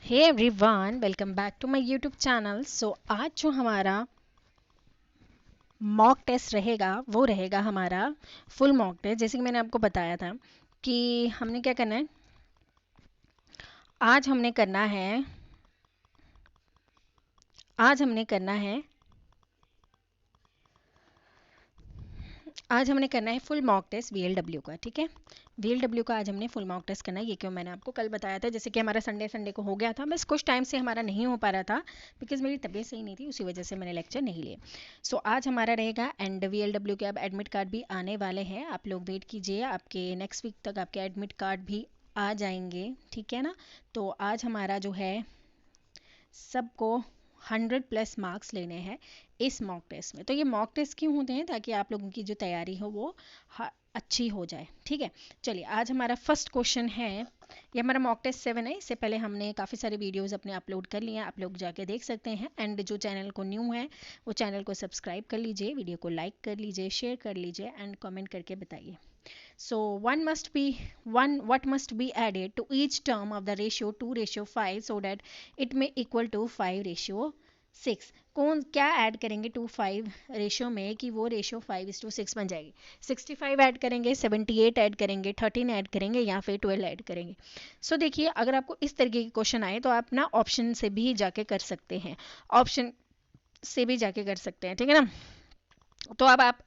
Hey everyone, welcome back to my YouTube channel. So आज जो हमारा मॉक टेस्ट रहेगा वो रहेगा हमारा फुल मॉक टेस्ट। जैसे कि मैंने आपको बताया था कि हमने क्या करना है, आज हमने करना है आज हमने करना है आज हमने करना है फुल मॉक टेस्ट वीएलडब्ल्यू का। ठीक है, वीएलडब्ल्यू का आज हमने फुल मॉक टेस्ट करना है। ये क्यों, मैंने आपको कल बताया था। जैसे कि हमारा संडे को हो गया था, बस कुछ टाइम से हमारा नहीं हो पा रहा था बिकॉज मेरी तबीयत सही नहीं थी, उसी वजह से मैंने लेक्चर नहीं लिए। सो आज हमारा रहेगा एंड वीएलडब्ल्यू के अब एडमिट कार्ड भी आने वाले हैं। आप लोग वेट कीजिए, आपके नेक्स्ट वीक तक आपके एडमिट कार्ड भी आ जाएंगे। ठीक है ना। तो आज हमारा जो है सबको 100+ मार्क्स लेने हैं इस मॉक टेस्ट में। तो ये मॉक टेस्ट क्यों होते हैं, ताकि आप लोगों की जो तैयारी हो वो अच्छी हो जाए। ठीक है, चलिए आज हमारा फर्स्ट क्वेश्चन है। ये हमारा मॉक टेस्ट 7 है। इससे पहले हमने काफ़ी सारे वीडियोस अपने अपलोड कर लिए हैं, आप लोग जाके देख सकते हैं। एंड जो चैनल को न्यू है वो चैनल को सब्सक्राइब कर लीजिए, वीडियो को लाइक कर लीजिए, शेयर कर लीजिए एंड कमेंट करके बताइए। So what must be added to each term of the ratio 2:5 so that it may equal to 5:6। कौन क्या ऐड करेंगे 2:5 रेशियो में कि वो रेशियो 5:6 बन जाएगी। 65 ऐड करेंगे, 78 ऐड करेंगे, 13 ऐड करेंगे या फिर 12 ऐड करेंगे। सो देखिए, अगर आपको इस तरीके के क्वेश्चन आए तो आप ना ऑप्शन से भी जाके कर सकते हैं, ऑप्शन से भी जाके कर सकते हैं। ठीक है ना। तो अब आप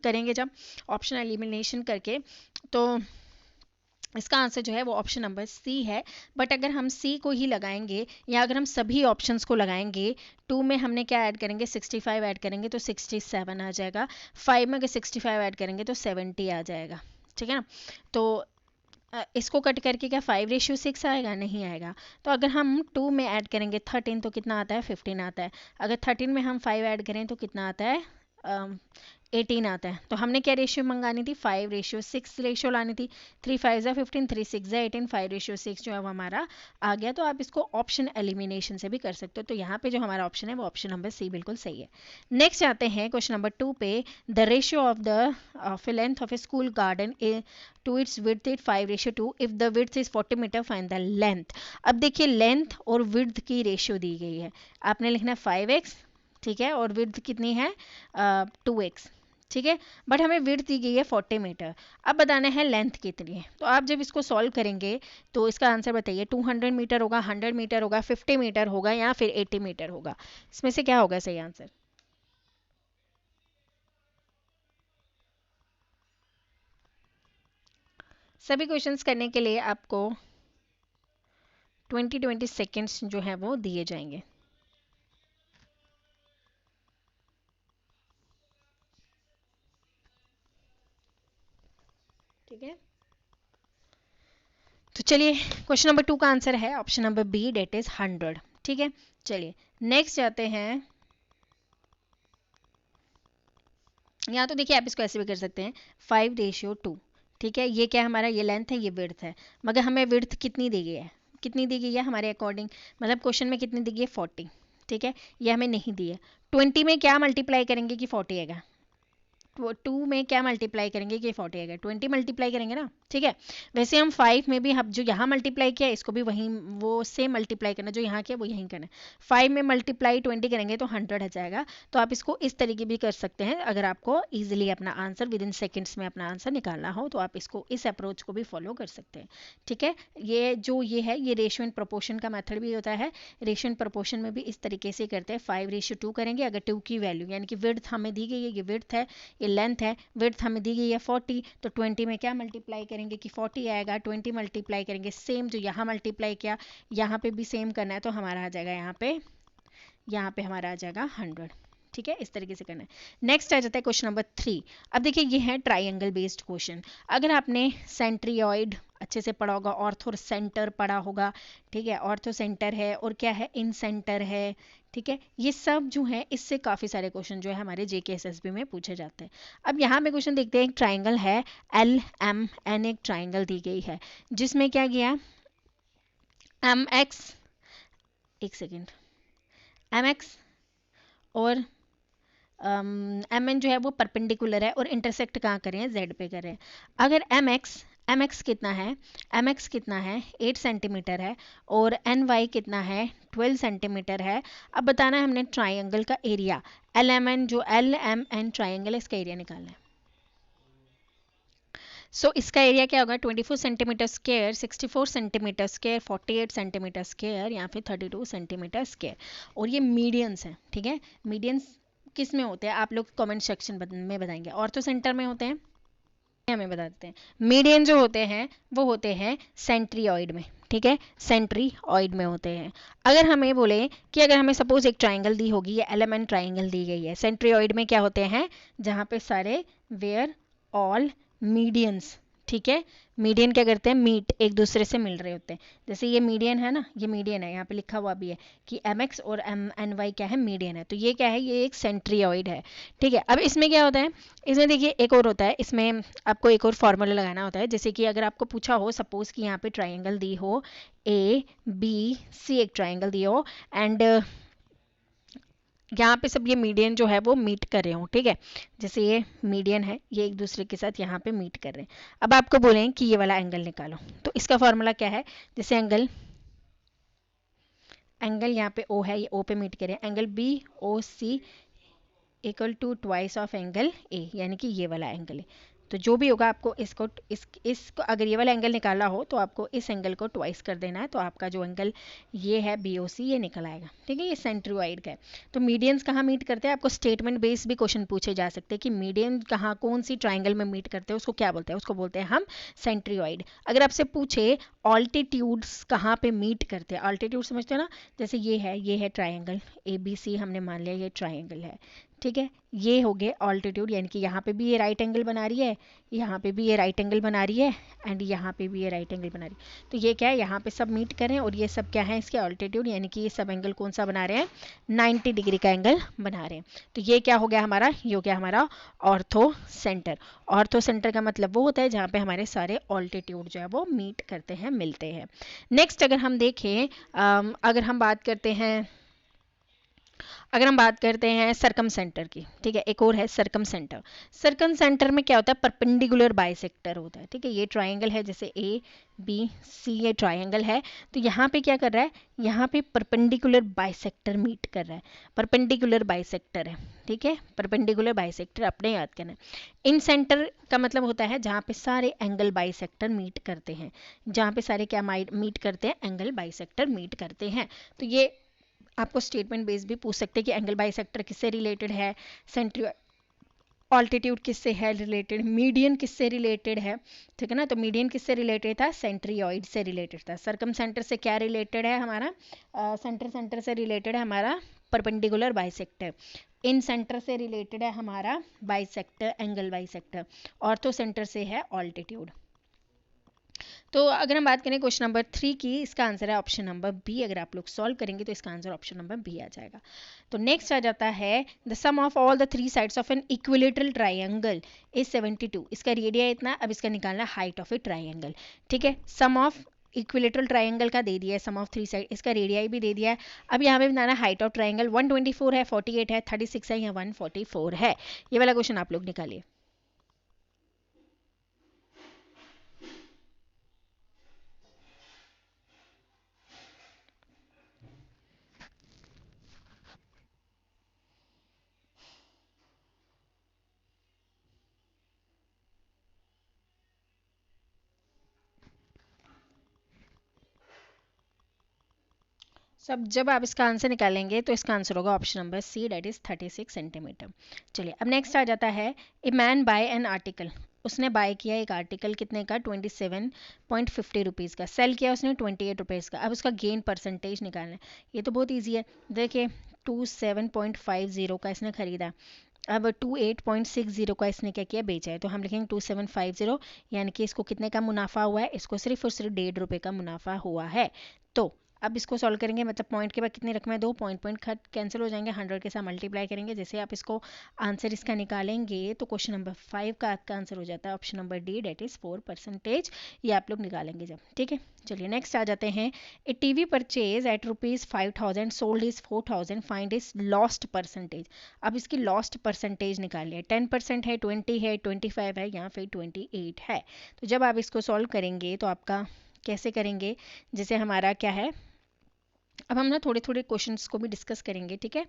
करेंगे जब ऑप्शन एलिमिनेशन करके, तो इसका आंसर जो है वो ऑप्शन नंबर सी है। बट अगर हम सी को ही लगाएंगे या अगर हम सभी ऑप्शंस को लगाएंगे, 2 में हमने क्या ऐड करेंगे, 65 ऐड करेंगे तो 67 आ जाएगा। 5 में अगर 65 ऐड करेंगे तो 70 आ जाएगा। ठीक है ना। तो इसको कट करके क्या 5:6 आएगा, नहीं आएगा। तो अगर हम 2 में ऐड करेंगे 13 तो कितना आता है, 15 आता है। अगर 13 में हम 5 ऐड करें तो कितना आता है, 18 आता है। तो हमने क्या रेशियो मंगानी थी, 5:6 रेशियो लानी थी। 3 5 ज़ा 15, 3 6 ज़ा 18, 5:6 जो है वो हमारा आ गया। तो आप इसको ऑप्शन एलिमिनेशन से भी कर सकते हो। तो यहाँ पे जो हमारा ऑप्शन है वो ऑप्शन नंबर सी बिल्कुल सही है। नेक्स्ट आते हैं क्वेश्चन नंबर 2 पे। The ratio of the length of a school garden to its width is 5:2। If the width is 40 metre find the length. अब देखिए, लेंथ और विड्थ की रेशियो दी गई है, आपने लिखना है 5x। ठीक है, और विड्थ कितनी है, 2x। ठीक है, बट हमें विड्थ दी गई है 40 मीटर। अब बताना है लेंथ कितनी है। तो आप जब इसको सॉल्व करेंगे तो इसका आंसर बताइए, 200 मीटर होगा, 100 मीटर होगा, 50 मीटर होगा या फिर 80 मीटर होगा। इसमें से क्या होगा सही आंसर। सभी क्वेश्चंस करने के लिए आपको 20 सेकेंड्स जो है वो दिए जाएंगे। ठीक है, तो चलिए क्वेश्चन नंबर 2 का आंसर है option number B, that is 100। ठीक है, चलिए नेक्स्ट जाते हैं। यहाँ तो देखिए, आप इसको ऐसे भी कर सकते हैं, 5:2। ठीक है, ये क्या हमारा, ये लेंथ है, ये विड्थ है। मगर हमें विड्थ कितनी दी गई है, कितनी दी गई है हमारे अकॉर्डिंग, मतलब क्वेश्चन में कितनी दी गई है, 40। ठीक है, ये हमें नहीं दी है। 20 में क्या मल्टीप्लाई करेंगे कि 40 आएगा, 2 में क्या मल्टीप्लाई करेंगे कि 40 आएगा, 20 मल्टीप्लाई करेंगे ना। ठीक है, वैसे हम 5 में भी, हम जो यहाँ मल्टीप्लाई किया इसको भी वहीं वो सेम मल्टीप्लाई करना, जो यहाँ किया वो यहीं करना है। 5 में मल्टीप्लाई 20 करेंगे तो 100 आ जाएगा। तो आप इसको इस तरीके भी कर सकते हैं, अगर आपको ईजिली अपना आंसर विद इन सेकेंड्स में अपना आंसर निकालना हो तो आप इसको इस अप्रोच को भी फॉलो कर सकते हैं। ठीक है, ये है, ये रेशियो एंड प्रोपोर्शन का मेथड भी होता है। रेशियो एंड प्रोपोर्शन में भी इस तरीके से करते हैं, 5:2 करेंगे। अगर 2 की वैल्यू यानी कि विड्थ हमें दी गई है, ये विड्थ है, ये लेंथ है, विड्थ हमें दी गई है 40, तो 20 में क्या मल्टीप्लाई करेंगे कि 40 आएगा। 20 मल्टीप्लाई करेंगे, सेम जो यहाँ मल्टीप्लाई किया यहाँ पे भी सेम करना है, तो हमारा आ जाएगा यहाँ पे हमारा आ जाएगा 100। ठीक है, इस तरीके से करना है। नेक्स्ट आ जाता है क्वेश्चन नंबर 3। अब देखिए, ये है ट्राइंगल बेस्ड क्वेश्चन। अगर आपने सेंट्रियोइड अच्छे से पढ़ा होगा, ऑर्थो सेंटर पढ़ा होगा। ठीक है, ऑर्थो सेंटर है और क्या है, इन सेंटर है। ठीक है, ये सब जो है इससे काफ़ी सारे क्वेश्चन जो है हमारे जेकेएसएसबी में पूछे जाते हैं। अब यहाँ पे क्वेश्चन देखते हैं, एक ट्राइंगल है LMN, एक ट्राइंगल दी गई है जिसमें क्या किया, MX, एक सेकेंड, MX और MN जो है वो परपेंडिकुलर है और इंटरसेक्ट कहाँ कर रहे हैं, Z पे कर रहे हैं। अगर MX एम एक्स कितना है, एम एक्स कितना है 8 सेंटीमीटर है, और एन वाई कितना है 12 सेंटीमीटर है। अब बताना है हमने ट्राइंगल का एरिया, एल एम एन, जो एल एम एन ट्राइंगल है इसका एरिया निकालना है। सो इसका एरिया क्या होगा, 24 centimetre square, 64 centimetre square, 48 centimetre square, या फिर 32 सेंटीमीटर स्क्वायर। और ये मीडियंस हैं, ठीक है। मीडियंस किस में होते हैं आप लोग कमेंट सेक्शन में बताएंगे। ऑर्थो सेंटर में होते हैं, हमें बता देते हैं। मीडियन जो होते हैं वो होते हैं सेंट्रियोइड में, ठीक है, सेंट्रियोइड में होते हैं। अगर हमें बोले कि अगर हमें सपोज एक ट्राइंगल दी होगी, या एलिमेंट ट्राइंगल दी गई है, सेंट्रियोइड में क्या होते हैं, जहाँ पे सारे वेयर ऑल मीडियंस, ठीक है, मीडियन क्या करते हैं, मीट, एक दूसरे से मिल रहे होते हैं। जैसे ये मीडियन है ना, ये मीडियन है, यहाँ पे लिखा हुआ भी है कि एम एक्स और एम एन वाई क्या है, मीडियन है। तो ये क्या है, ये एक सेंट्रियोइड है, ठीक है। अब इसमें क्या होता है, इसमें देखिए एक और होता है, इसमें आपको एक और फॉर्मूला लगाना होता है। जैसे कि अगर आपको पूछा हो सपोज कि यहाँ पे ट्राइंगल दी हो ए बी सी, एक ट्राइंगल दी हो, एंड यहाँ पे सब ये मीडियन जो है वो मीट कर रहे हो, ठीक है। जैसे ये मीडियन है, ये एक दूसरे के साथ यहाँ पे मीट कर रहे हैं। अब आपको बोलें कि ये वाला एंगल निकालो, तो इसका फॉर्मूला क्या है, जैसे एंगल यहाँ पे O है, ये O पे मीट करे, angle B O C equal to twice of angle A, यानी कि ये वाला एंगल है। तो जो भी होगा आपको इसको अगर ये वाला एंगल निकालना हो तो आपको इस एंगल को ट्वाइस कर देना है, तो आपका जो एंगल ये है BOC ये निकल आएगा, ठीक है। ये सेंट्रोइड का है। तो मीडियंस कहाँ मीट करते हैं, आपको स्टेटमेंट बेस भी क्वेश्चन पूछे जा सकते हैं कि मीडियन कहाँ कौन सी ट्राइंगल में मीट करते हैं, उसको क्या बोलते हैं, उसको बोलते हैं हम सेंट्रोइड। अगर आपसे पूछे ऑल्टीट्यूड्स कहाँ पे मीट करते हैं, ऑल्टीट्यूड समझते हो ना, जैसे ये है ट्राइंगल ABC, हमने मान लिया ये ट्राइंगल है, ठीक है। ये हो गए ऑल्टीट्यूड, यानी कि यहाँ पे भी ये राइट एंगल बना रही है, यहाँ पे भी ये राइट एंगल बना रही है, एंड यहाँ पे भी ये राइट एंगल बना रही है। तो ये क्या है, यहाँ पे सब मीट करें, और ये सब क्या है इसके ऑल्टीट्यूड, यानी कि ये सब एंगल कौन सा बना रहे हैं, 90 डिग्री का एंगल बना रहे हैं। तो ये क्या हो गया हमारा, ये हो गया हमारा ऑर्थो सेंटर। ऑर्थो सेंटर का मतलब वो होता है जहाँ पे हमारे सारे ऑल्टीट्यूड जो है वो मीट करते हैं, मिलते हैं। नेक्स्ट अगर हम देखें, अगर हम बात करते हैं सरकम सेंटर की, ठीक है, एक और है सरकम सेंटर। सरकम सेंटर में क्या होता है, परपेंडिकुलर बाइसेक्टर होता है, ठीक है। ये ट्राइंगल है, जैसे ABC ये ट्राइंगल है, तो यहाँ पे क्या कर रहा है, यहाँ पे परपेंडिकुलर बाइसेक्टर मीट कर रहा है, परपेंडिकुलर बाइसेक्टर है, ठीक है, परपेंडिकुलर बाइसेक्टर अपने याद करना है। इन सेंटर का मतलब होता है जहाँ पे सारे एंगल बाइसेक्टर मीट करते हैं, जहाँ पे सारे क्या मीट करते हैं, एंगल बाइसेक्टर मीट करते हैं। तो ये आपको स्टेटमेंट बेस भी पूछ सकते हैं कि एंगल बाइसेक्टर किससे रिलेटेड है, सेंट्रियो ऑल्टीट्यूड किससे है रिलेटेड, मीडियन किससे रिलेटेड है, ठीक है ना। तो मीडियन किससे रिलेटेड था, सेंट्रियोइड से रिलेटेड था। सरकम सेंटर से क्या रिलेटेड है हमारा, सेंटर से रिलेटेड है हमारा परपेंडिकुलर बाइसेक्टर। इन सेंटर से रिलेटेड है हमारा bisector, angle bisector. Ortho centre से है ऑल्टीट्यूड। तो अगर हम बात करें क्वेश्चन नंबर 3 की, इसका आंसर है ऑप्शन नंबर बी। अगर आप लोग सॉल्व करेंगे तो इसका आंसर ऑप्शन नंबर बी आ जाएगा। तो नेक्स्ट आ जाता है, the sum of all the 3 sides of an equilateral triangle is 72। इसका रेडिया इतना, अब इसका निकालना हाइट ऑफ ए ट्राइंगल, ठीक है। सम ऑफ इक्विलेटरल ट्राइंगल का दे दिया है, सम ऑफ 3 साइड, इसका रेडियाई भी दे दिया है। अब यहाँ पे बनाना हाइट ऑफ ट्राइंगल, 124 है, 48 है, 36 है या 144 है। ये वाला क्वेश्चन आप लोग निकालिए। सब जब आप इसका आंसर निकालेंगे तो इसका आंसर होगा option number C, that is 36 centimetre. चलिए अब नेक्स्ट आ जाता है, a man buy an article, उसने बाय किया एक आर्टिकल कितने का, 27.50 रुपीज़ का, सेल किया उसने 28 रुपीज़ का। अब उसका गेन परसेंटेज निकालना है। ये तो बहुत ईजी है, देखिए 27.50 का इसने खरीदा, अब 28.60 का इसने क्या किया, बेचा है। तो हम लिखेंगे 2750, यानी कि इसको कितने का मुनाफा हुआ है, इसको सिर्फ और सिर्फ 1.5 रुपये का मुनाफा हुआ है। तो अब इसको सॉल्व करेंगे, मतलब पॉइंट के बाद कितने रकम है, 2 पॉइंट पॉइंट कैंसिल हो जाएंगे, 100 के साथ मल्टीप्लाई करेंगे। जैसे आप इसको आंसर इसका निकालेंगे तो क्वेश्चन नंबर 5 का आपका आंसर हो जाता है option number D, that is 4%। ये आप लोग निकालेंगे जब, ठीक है। चलिए नेक्स्ट आ जाते हैं। A TV purchase at ₹5,000 sold is 4,000, find is lost percentage. अब इसकी लॉस्ट परसेंटेज निकालिए, 10% है, 20 है, 25 है या फिर 28 है। तो जब आप इसको सॉल्व करेंगे तो आपका कैसे करेंगे, जैसे हमारा क्या है, अब हम ना थोड़े थोड़े क्वेश्चंस को भी डिस्कस करेंगे, ठीक है।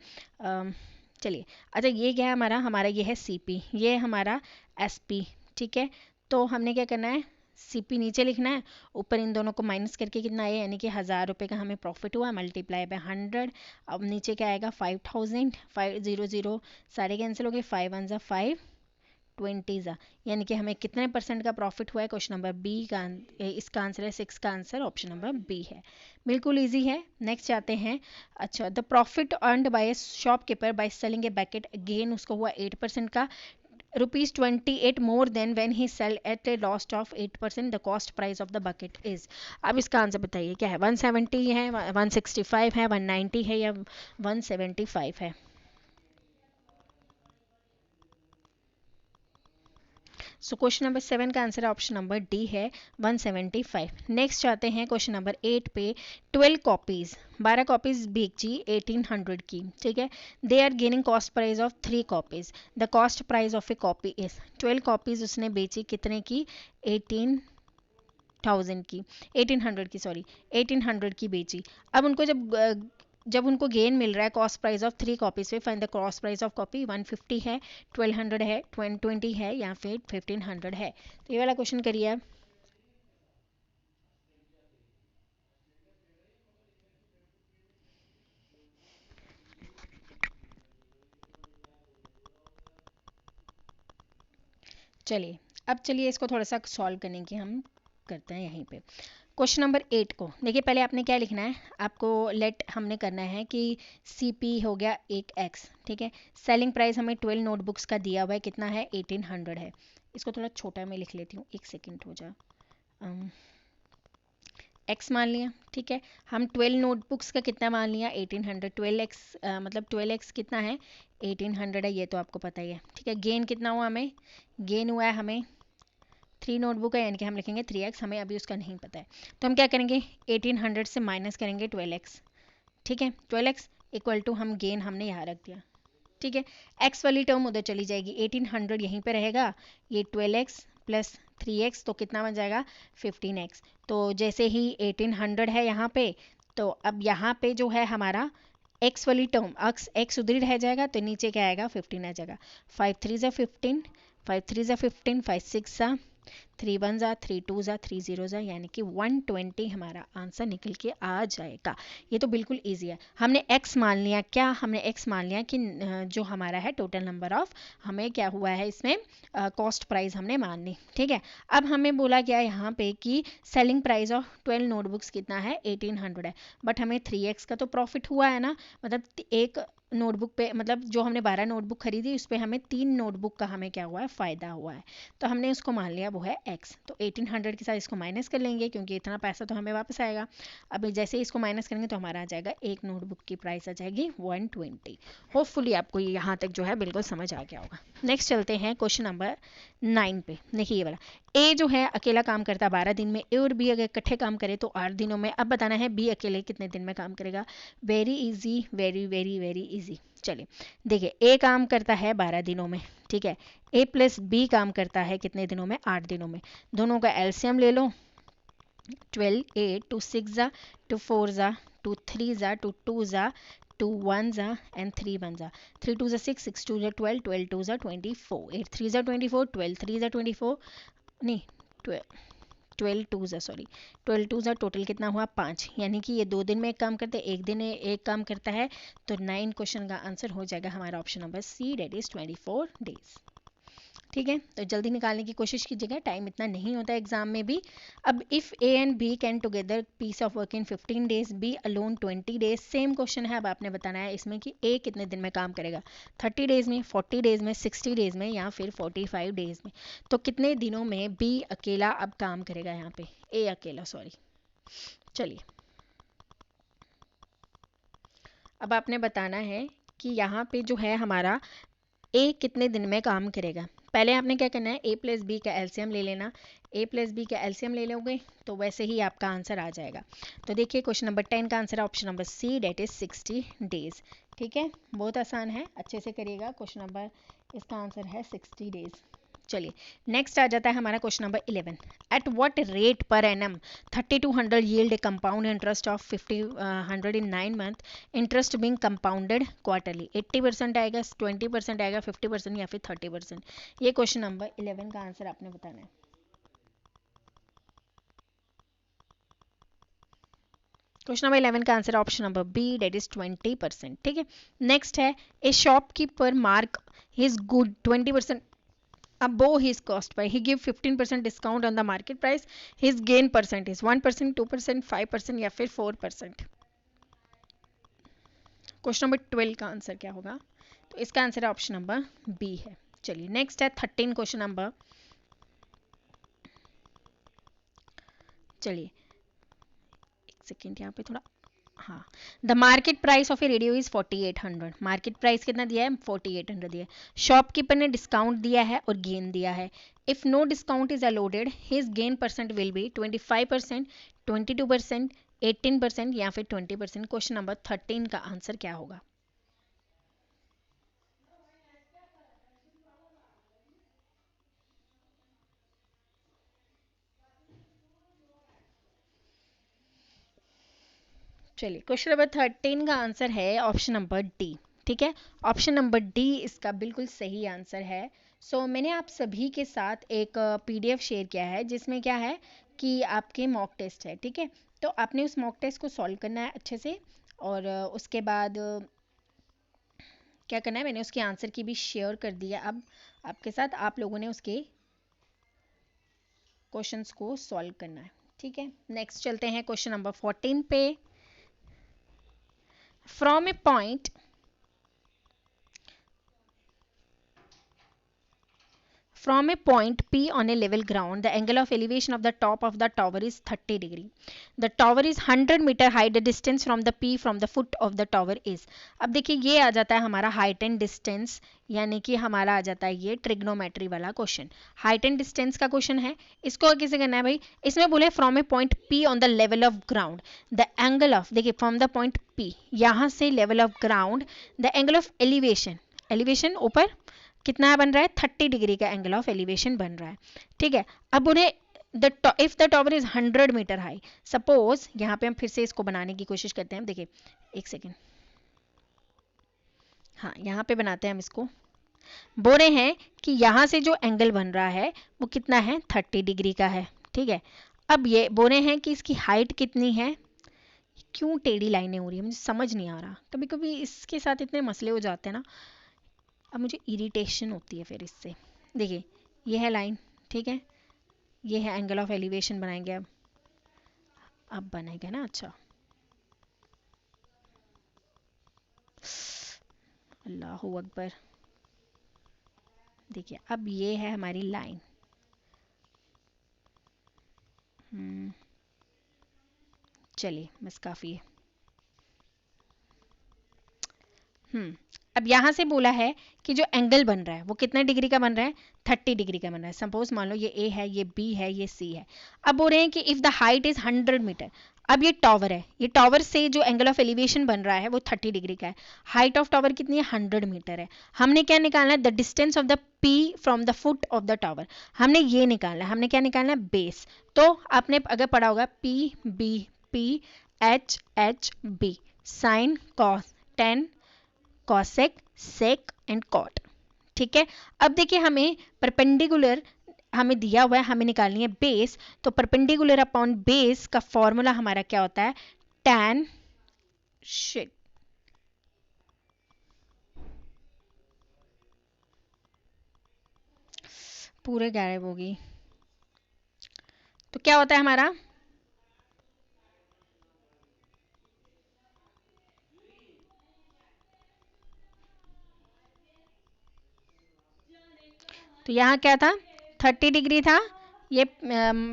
चलिए, अच्छा ये क्या है हमारा, ये है सीपी, ये हमारा एसपी, ठीक है। तो हमने क्या करना है, सीपी नीचे लिखना है, ऊपर इन दोनों को माइनस करके कितना आया, यानी कि 1000 रुपये का हमें प्रॉफिट हुआ, मल्टीप्लाई बाय 100। अब नीचे क्या आएगा, 5000, 500 सारे कैंसिल हो गए, 5 1 5 20 यानी कि हमें कितने परसेंट का प्रॉफिट हुआ है। क्वेश्चन नंबर बी का इसका आंसर है 6 का आंसर ऑप्शन नंबर बी है। बिल्कुल इजी है। नेक्स्ट आते हैं। अच्छा, the profit earned by shopkeeper by selling a packet, again उसको हुआ 8% का, ₹28 more than when he sell at a lost of 8%, the cost price of the bucket is. अब इसका आंसर बताइए क्या है, 170 है, 165 है, 190 है या 175 है। सो क्वेश्चन नंबर 7 का आंसर ऑप्शन नंबर डी है 175। नेक्स्ट आते हैं क्वेश्चन नंबर 8 पे। 12 कॉपीज बेची 1800 की, ठीक है। They are gaining cost price of 3 copies, the cost price of a copy is. 12 copies उसने बेची कितने की, 18,000 की, 1800 की, सॉरी 1800 की बेची। अब उनको जब उनको गेन मिल रहा है कॉस्ट प्राइस ऑफ 3 कॉपीज पे, find the cost price of copy. 150 है, 1200 है, 20 है या फिर 1500 है। तो ये वाला क्वेश्चन करिए आप। चलिए, अब चलिए इसको थोड़ा सा सॉल्व करने की हम करते हैं यहीं पे। क्वेश्चन नंबर 8 को देखिए, पहले आपने क्या लिखना है, आपको लेट हमने करना है कि सीपी हो गया एक एक्स, ठीक है। सेलिंग प्राइस हमें 12 नोटबुक्स का दिया हुआ है, कितना है, 1800 है। इसको थोड़ा छोटा मैं लिख लेती हूँ, एक सेकेंड हो जा, एक्स मान लिया, ठीक है। हम 12 नोटबुक्स का कितना मान लिया, 1800, 12x मतलब 12x कितना है, 1800 है, ये तो आपको पता ही है, ठीक है। गेन कितना हुआ हमें, गेन हुआ है हमें 3 नोटबुक है, यानी कि हम लिखेंगे 3x, हमें अभी उसका नहीं पता है। तो हम क्या करेंगे, 1800 से माइनस करेंगे 12x, ठीक है। 12x इक्वल टू हम गेन हमने यहाँ रख दिया, ठीक है। x वाली टर्म उधर चली जाएगी, 1800 यहीं पे रहेगा, ये 12x प्लस 3x तो कितना बन जाएगा, 15x। तो जैसे ही 1800 है यहाँ पे, तो अब यहाँ पे जो है हमारा x वाली टर्म, x उधर ही रह जाएगा, तो नीचे क्या आएगा, 15 आ जाएगा। 5 3 ज़ा 15, 5 3 ज़ा 15, 5 6 ज़ा 3 1 ज़ा 3 2 ज़ा 3 0 ज़ा, यानी कि 120 हमारा आंसर निकल के आ जाएगा। ये तो बिल्कुल ईजी है। हमने x मान लिया, क्या हमने x मान लिया कि जो हमारा है टोटल नंबर ऑफ, हमें क्या हुआ है इसमें कॉस्ट प्राइस हमने मान ली, ठीक है। अब हमें बोला गया यहाँ पे कि सेलिंग प्राइस ऑफ 12 नोटबुक्स कितना है, 1800 है, बट हमें 3x का तो प्रॉफिट हुआ है ना, मतलब एक नोटबुक पे, मतलब जो हमने 12 नोटबुक खरीदी उस पर हमें 3 नोटबुक का हमें क्या हुआ है, फ़ायदा हुआ है। तो हमने उसको मान लिया वो है x। तो 1800 के साथ इसको माइनस कर लेंगे, क्योंकि इतना पैसा तो हमें वापस आएगा। अब जैसे ही इसको माइनस करेंगे तो हमारा आ जाएगा, एक नोटबुक की प्राइस आ जाएगी 120। होपफुली आपको ये यहाँ तक जो है बिल्कुल समझ आ गया होगा। नेक्स्ट चलते हैं क्वेश्चन नंबर 9 पे। देखिए ये वाला, ए जो है अकेला काम करता है 12 दिन में, ए और बी अगर इकट्ठे काम करे तो 8 दिनों में। अब बताना है बी अकेले कितने दिन में काम करेगा। Very easy, very very very easy. चलिए देखिए, ए काम करता है 12 दिनों में, ठीक है। ए प्लस बी काम करता है कितने दिनों में, 8 दिनों में। दोनों का एलसीएम ले लो, 12 8 2 6 ज़ा 2 4 ज़ा 2 3 ज़ा 2 2 ज़ा 2 1 ज़ा एंड 3 1 ज़ा, 3 2 ज़ा 6 6 2 ज़ा 12 12 2 ज़ा 24 8 3 ज़ा 24 12 3 ज़ा 24 नहीं 12 2 ज़ा सॉरी 12 2 ज़ा टोटल कितना हुआ 5, यानी कि ये 2 दिन में एक काम करते हैं, एक दिन में एक काम करता है। तो 9 क्वेश्चन का आंसर हो जाएगा हमारा option number C, that is 24 days, ठीक है। तो जल्दी निकालने की कोशिश कीजिएगा, टाइम इतना नहीं होता है एग्जाम में भी। अब if A and B can together piece of work in 15 days, B alone 20 days, same question है। अब आपने बताना है इसमें कि ए कितने दिन में काम करेगा, 30 डेज में, 40 डेज में, 60 डेज में या फिर 45 डेज में। तो कितने दिनों में बी अकेला अब काम करेगा, यहाँ पे ए अकेला, सॉरी। चलिए अब आपने बताना है कि यहाँ पे जो है हमारा ए कितने दिन में काम करेगा। पहले आपने क्या करना है, ए प्लस बी का एलसीएम ले लेना। ए प्लस बी का एलसीएम ले लोगे तो वैसे ही आपका आंसर आ जाएगा। तो देखिए क्वेश्चन नंबर 10 का आंसर है option number C, that is 60 days. ठीक है, बहुत आसान है, अच्छे से करिएगा। क्वेश्चन नंबर इसका आंसर है 60 डेज। चलिए नेक्स्ट आ जाता है हमारा question number 11। At what rate पर annum 3200 yield a compound interest of 100 in 9 month, interest being compounded quarterly. 80% आएगा, 20% आएगा, 50% या फिर 30%। ये क्वेश्चन नंबर 11 का आंसर आपने बताना है। क्वेश्चन नंबर 11 का answer option number B, that is 20%। ठीक है, नेक्स्ट है a shopkeeper mark his good 20% above his cost price. He give 15% discount on the market price. His gain percent is 1%, 2%, 5% या फिर 4%। क्वेश्चन नंबर 12 का answer क्या होगा? तो इसका आंसर ऑप्शन नंबर बी है। चलिए नेक्स्ट है 13 क्वेश्चन नंबर। चलिए एक सेकेंड यहाँ पे थोड़ा, हाँ। The market price of A radio is 4800। Market price कितना दिया है? 4800 दिया है। शॉपकीपर ने डिस्काउंट दिया है और गेन दिया है। If no discount is allowed, his gain percent will be 25%, 22%, 18% या फिर 20%। क्वेश्चन नंबर 13 का आंसर क्या होगा? चलिए क्वेश्चन नंबर 13 का आंसर है ऑप्शन नंबर डी। ठीक है, ऑप्शन नंबर डी इसका बिल्कुल सही आंसर है। मैंने आप सभी के साथ एक पीडीएफ शेयर किया है जिसमें क्या है कि आपके मॉक टेस्ट है। ठीक है, तो आपने उस मॉक टेस्ट को सॉल्व करना है अच्छे से, और उसके बाद क्या करना है, मैंने उसके आंसर की भी शेयर कर दिया अब आपके साथ। आप लोगों ने उसके क्वेश्चंस को सॉल्व करना है। ठीक है, नेक्स्ट चलते हैं क्वेश्चन नंबर 14 पे। From a point P on a level ground, the angle of elevation of the top of the tower is 30 degree. The tower is 100 meter high. The distance from the P from the foot of the tower is. अब देखिए ये आ जाता है हमारा height and distance, यानी कि हमारा आ जाता है ये ट्रिग्नोमेट्री वाला क्वेश्चन। हाइट एंड डिस्टेंस का क्वेश्चन है, इसको कैसे करना है भाई? इसमें बोले from A point P on the level of ground, the angle of, देखिए फ्रॉम द पॉइंट P यहाँ से level of ground, the angle of elevation, elevation ऊपर कितना बन रहा है? 30 डिग्री का एंगल ऑफ एलिवेशन बन रहा है। ठीक है, अब उन्हें if the tower is 100 metre high, suppose यहाँ पे हम फिर से इसको बनाने की कोशिश करते हैं। देखिए एक सेकेंड, हाँ यहाँ पे बनाते हैं हम इसको। बोल रहे हैं कि यहाँ से जो एंगल बन रहा है वो कितना है? 30 डिग्री का है। ठीक है, अब ये बोल रहे हैं कि इसकी हाइट कितनी है। क्यों टेढ़ी लाइनें हो रही है, मुझे समझ नहीं आ रहा। कभी कभी इसके साथ इतने मसले हो जाते हैं ना, अब मुझे इरिटेशन होती है फिर इससे। देखिए ये है लाइन, ठीक है, ये है एंगल ऑफ एलिवेशन बनाएंगे अब बनेगा ना। अच्छा, अल्लाह अकबर। देखिए अब ये है हमारी लाइन। चलिए बस काफ़ी है। अब यहाँ से बोला है कि जो एंगल बन रहा है वो कितने डिग्री का बन रहा है? 30 डिग्री का बन रहा है। सपोज मान लो ये ए है, ये बी है, ये सी है। अब बोल रहे हैं कि if the height is 100 metre, अब ये टॉवर है, ये टॉवर से जो एंगल ऑफ एलिवेशन बन रहा है वो 30 डिग्री का है। हाइट ऑफ टॉवर कितनी है? 100 मीटर है। हमने क्या निकालना है? The distance of the P from the foot of the tower, हमने ये निकालना है। हमने क्या निकालना है? बेस। तो आपने अगर पढ़ा होगा P B, P H H B, sine cos tan cosec sec and cot. ठीक है, अब देखिए हमें परपेंडिकुलर हमें दिया हुआ है, हमें निकालनी है बेस। तो परपेंडिकुलर अपॉन बेस का फॉर्मूला हमारा क्या होता है? टैन शिट, पूरे गायब होगी। तो क्या होता है हमारा? तो यहाँ क्या था? 30 डिग्री था, ये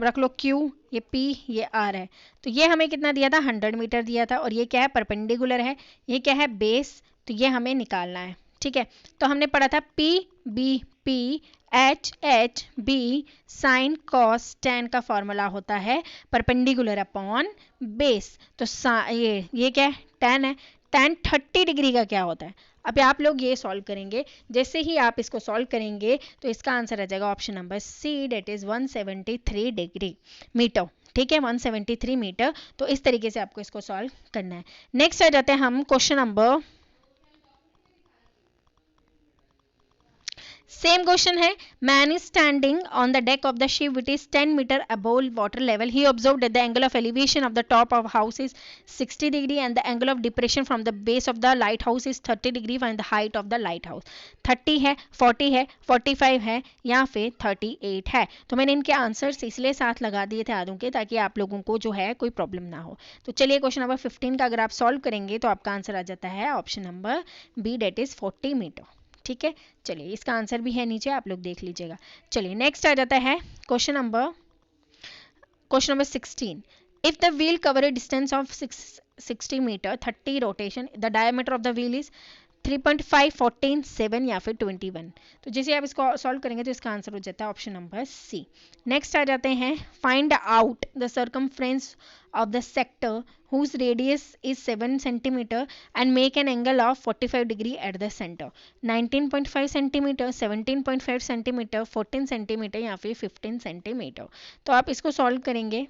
रख लो Q, ये P ये R है, तो ये हमें कितना दिया था 100 मीटर दिया था, और ये क्या है परपेंडिकुलर है, ये क्या है बेस, तो ये हमें निकालना है। ठीक है, तो हमने पढ़ा था P B P H H B sine cos tan का फॉर्मूला होता है परपेंडिकुलर अपॉन बेस। तो ये क्या है tan है, tan 30 डिग्री का क्या होता है। अब आप लोग ये सॉल्व करेंगे, जैसे ही आप इसको सॉल्व करेंगे तो इसका आंसर आ जाएगा option number C, that is 173 degree metre. ठीक है, 173 मीटर। तो इस तरीके से आपको इसको सॉल्व करना है। नेक्स्ट आ जाते हैं हम क्वेश्चन नंबर, सेम क्वेश्चन है, man is standing on the deck of the ship which is 10 metre above water level, he observe that the angle of elevation of the top of house is 60 degree and the angle of depression from the base of the light house is 30 degree, find the height of the light house. 30 है, 40 है, 45 है या फिर 38 है। तो मैंने इनके answers इसलिए साथ लगा दिए थे आधों के, ताकि आप लोगों को जो है कोई प्रॉब्लम ना हो। तो चलिए क्वेश्चन नंबर 15 का अगर आप सॉल्व करेंगे तो आपका आंसर आ जाता है option number B, that is 40 metre. ठीक है, चलिए इसका आंसर भी है नीचे, आप लोग देख लीजिएगा। चलिए नेक्स्ट आ जाता है question number 16। If the wheel cover a distance of 60 metre 30 rotation, the diameter of the wheel is 3.5 14 7 या फिर 21। तो जैसे आप इसको सॉल्व करेंगे तो इसका आंसर हो जाता है ऑप्शन नंबर सी। नेक्स्ट आ जाते हैं, find out the circumference of the sector whose radius is 7 centimeter and make an angle of 45 degree at the center। 19.5 centimeter, 17.5 centimeter, 14 centimeter या फिर 15 centimeter। तो आप इसको सॉल्व करेंगे,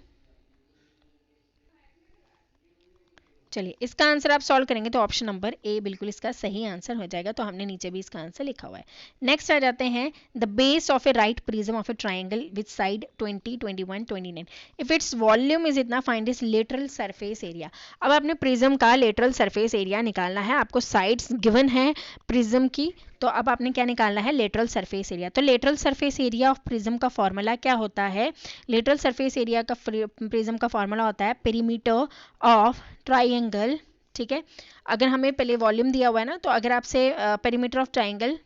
चलिए इसका आंसर आप सॉल्व करेंगे तो ऑप्शन नंबर ए बिल्कुल इसका सही आंसर हो जाएगा। तो हमने नीचे भी इसका आंसर लिखा हुआ है। नेक्स्ट आ जाते हैं, the base of a right prism of a triangle with side 20 21 29 if its volume is इतना, find its lateral surface area. अब आपने प्रिज्म का लेटरल सरफेस एरिया निकालना है, आपको साइड्स गिवन है प्रिज्म की, तो अब आपने क्या निकालना है लेटरल सरफेस एरिया। तो lateral surface area of prism का फॉर्मूला क्या होता है, लेटरल सरफेस एरिया का प्रिज्म का फॉर्मूला होता है पेरीमीटर ऑफ ट्राइंगल। ठीक है, अगर हमें पहले वॉल्यूम दिया हुआ है ना, तो अगर आपसे पेरीमीटर ऑफ ट्राइंगल,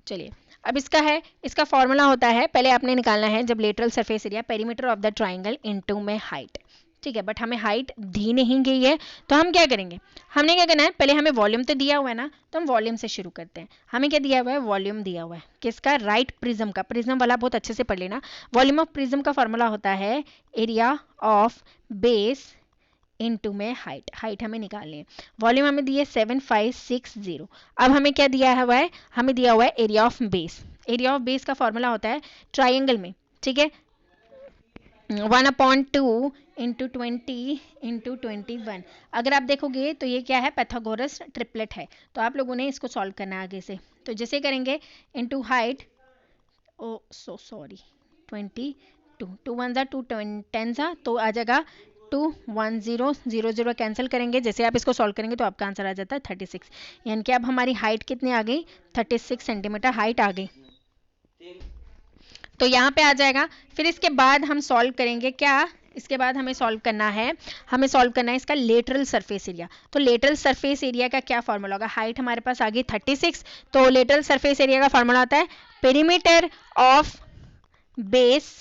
चलिए अब इसका है, इसका फॉर्मूला होता है, पहले आपने निकालना है जब lateral surface area perimeter of the triangle into में हाइट। ठीक है, बट हमें हाइट दी नहीं गई है, तो हम क्या करेंगे, हमने क्या करना है, पहले हमें वॉल्यूम तो दिया हुआ है ना, तो हम वॉल्यूम से शुरू करते हैं। हमें क्या दिया हुआ है, वॉल्यूम दिया हुआ है किसका, राइट प्रिज्म का। प्रिज्म वाला बहुत अच्छे से पढ़ लेना। वॉल्यूम ऑफ प्रिज्म का फॉर्मूला होता है एरिया ऑफ बेस इनटू में हाइट। हाइट हमें निकालनी है, वॉल्यूम हमें दी है 7560। अब हमें क्या दिया हुआ है, हमें दिया हुआ है area of base. Area of base का फॉर्मूला होता है ट्राइंगल में, ठीक है, 1/2 इंटू 20 इंटू 21। अगर आप देखोगे तो ये क्या है, पैथागोरस ट्रिपलेट है। तो आप लोगों ने इसको सॉल्व करना है आगे से। तो जैसे करेंगे इंटू हाइट, ओ सो सॉरी 22, 2 1 जा 2 10 जा, तो आ जाएगा 2 1 0 0 0 कैंसिल करेंगे। जैसे आप इसको सॉल्व करेंगे तो आपका आंसर आ जाता है 36। यानी कि अब हमारी हाइट कितनी आ गई, 36 सेंटीमीटर हाइट आ गई। तो यहाँ पे आ जाएगा। फिर इसके बाद हम सॉल्व करेंगे क्या, इसके बाद हमें सॉल्व करना है, हमें सॉल्व करना है इसका लेटरल सरफेस एरिया। तो लेटरल सरफेस एरिया का क्या फॉर्मूला होगा, हाइट हमारे पास आ गई 36, तो लेटरल सरफेस एरिया का फॉर्मूला होता है पेरीमीटर ऑफ बेस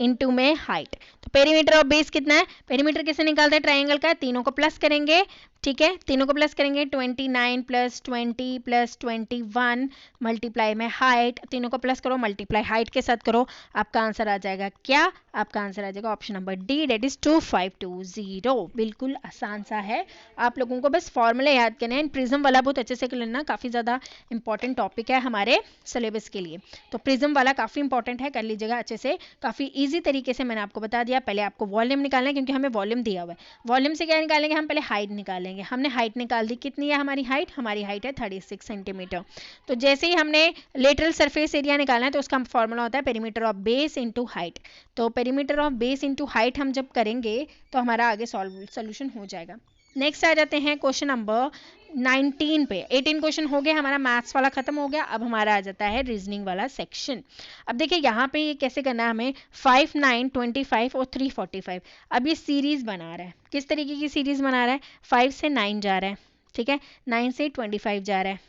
इनटू में हाइट। तो पेरीमीटर ऑफ बेस कितना है, पेरीमीटर कैसे निकालते हैं ट्राइंगल का, तीनों को प्लस करेंगे। ठीक है, तीनों को प्लस करेंगे, 29 प्लस 20 प्लस 21 मल्टीप्लाई में हाइट, तीनों को प्लस करो मल्टीप्लाई हाइट के साथ करो, आपका आंसर आ जाएगा क्या, आपका आंसर आ जाएगा option number D, that is 2520। बिल्कुल आसान सा है, आप लोगों को बस फॉर्मूले याद करने हैं। प्रिज्म वाला बहुत अच्छे से कर लेना, काफ़ी ज़्यादा इंपॉर्टेंट टॉपिक है हमारे सिलेबस के लिए। तो प्रिज्म वाला काफ़ी इंपॉर्टेंट है, कर लीजिएगा अच्छे से। काफ़ी ईजी तरीके से मैंने आपको बता दिया। पहले आपको वॉल्यूम निकालना है, क्योंकि हमें वॉल्यूम दिया हुआ है। वॉल्यूम से क्या निकालेंगे, हम पहले हाइट निकालेंगे। हमने हाइट निकाल दी, कितनी है हमारी हाइट, हमारी हाइट है 36 सेंटीमीटर। तो जैसे ही हमने लेटरल सरफेस एरिया निकालना है, तो उसका फॉर्मूला होता है perimeter of base into height. तो perimeter of base into height हम जब करेंगे तो हमारा आगे सॉल्यूशन हो जाएगा। नेक्स्ट आ जाते हैं क्वेश्चन नंबर 19 पे। 18 क्वेश्चन हो गया, हमारा मैथ्स वाला खत्म हो गया। अब हमारा आ जाता है रीजनिंग वाला सेक्शन। अब देखिए यहाँ पे ये कैसे करना है हमें, 5 9 25 और 3 45। अब ये सीरीज बना रहा है, किस तरीके की सीरीज बना रहा है, 5 से 9 जा रहा है, ठीक है, 9 से 25 जा रहा है,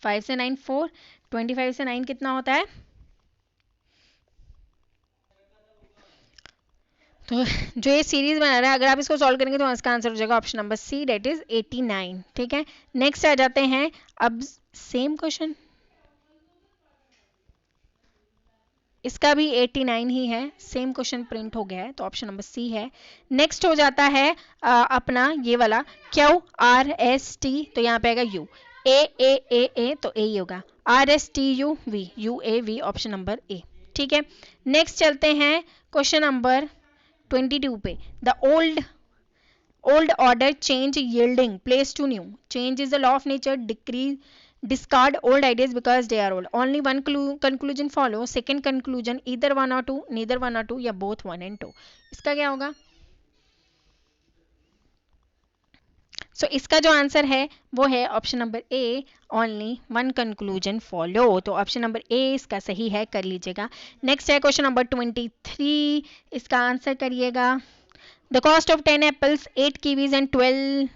5 से 9 4, 25 से 9 कितना होता है, तो जो ये सीरीज बना रहा है, अगर आप इसको सॉल्व करेंगे तो इसका आंसर हो जाएगा option number C, that is 89। ठीक है, नेक्स्ट आ जाते हैं अब सेम क्वेश्चन, इसका भी 89 ही है, सेम क्वेश्चन प्रिंट हो गया है, तो ऑप्शन नंबर सी है। नेक्स्ट हो जाता है अपना ये वाला QRST, तो यहाँ पे आएगा यू, ए तो ए ही होगा, RSTUV, UAV, ऑप्शन नंबर ए। ठीक है, नेक्स्ट चलते हैं क्वेश्चन नंबर 22 पे। The old order change yielding place to new, change is the law of nature, decrease discard old ideas because they are old, only one conclusion follow, second conclusion either one or two, neither one or two, या both one and two। इसका क्या होगा? सो इसका जो answer है वो है option number ए, only one conclusion follow, तो ऑप्शन नंबर ए इसका सही है, कर लीजिएगा। नेक्स्ट है क्वेश्चन नंबर 23, इसका आंसर करिएगा। The cost of 10 apples, 8 kiwis and 12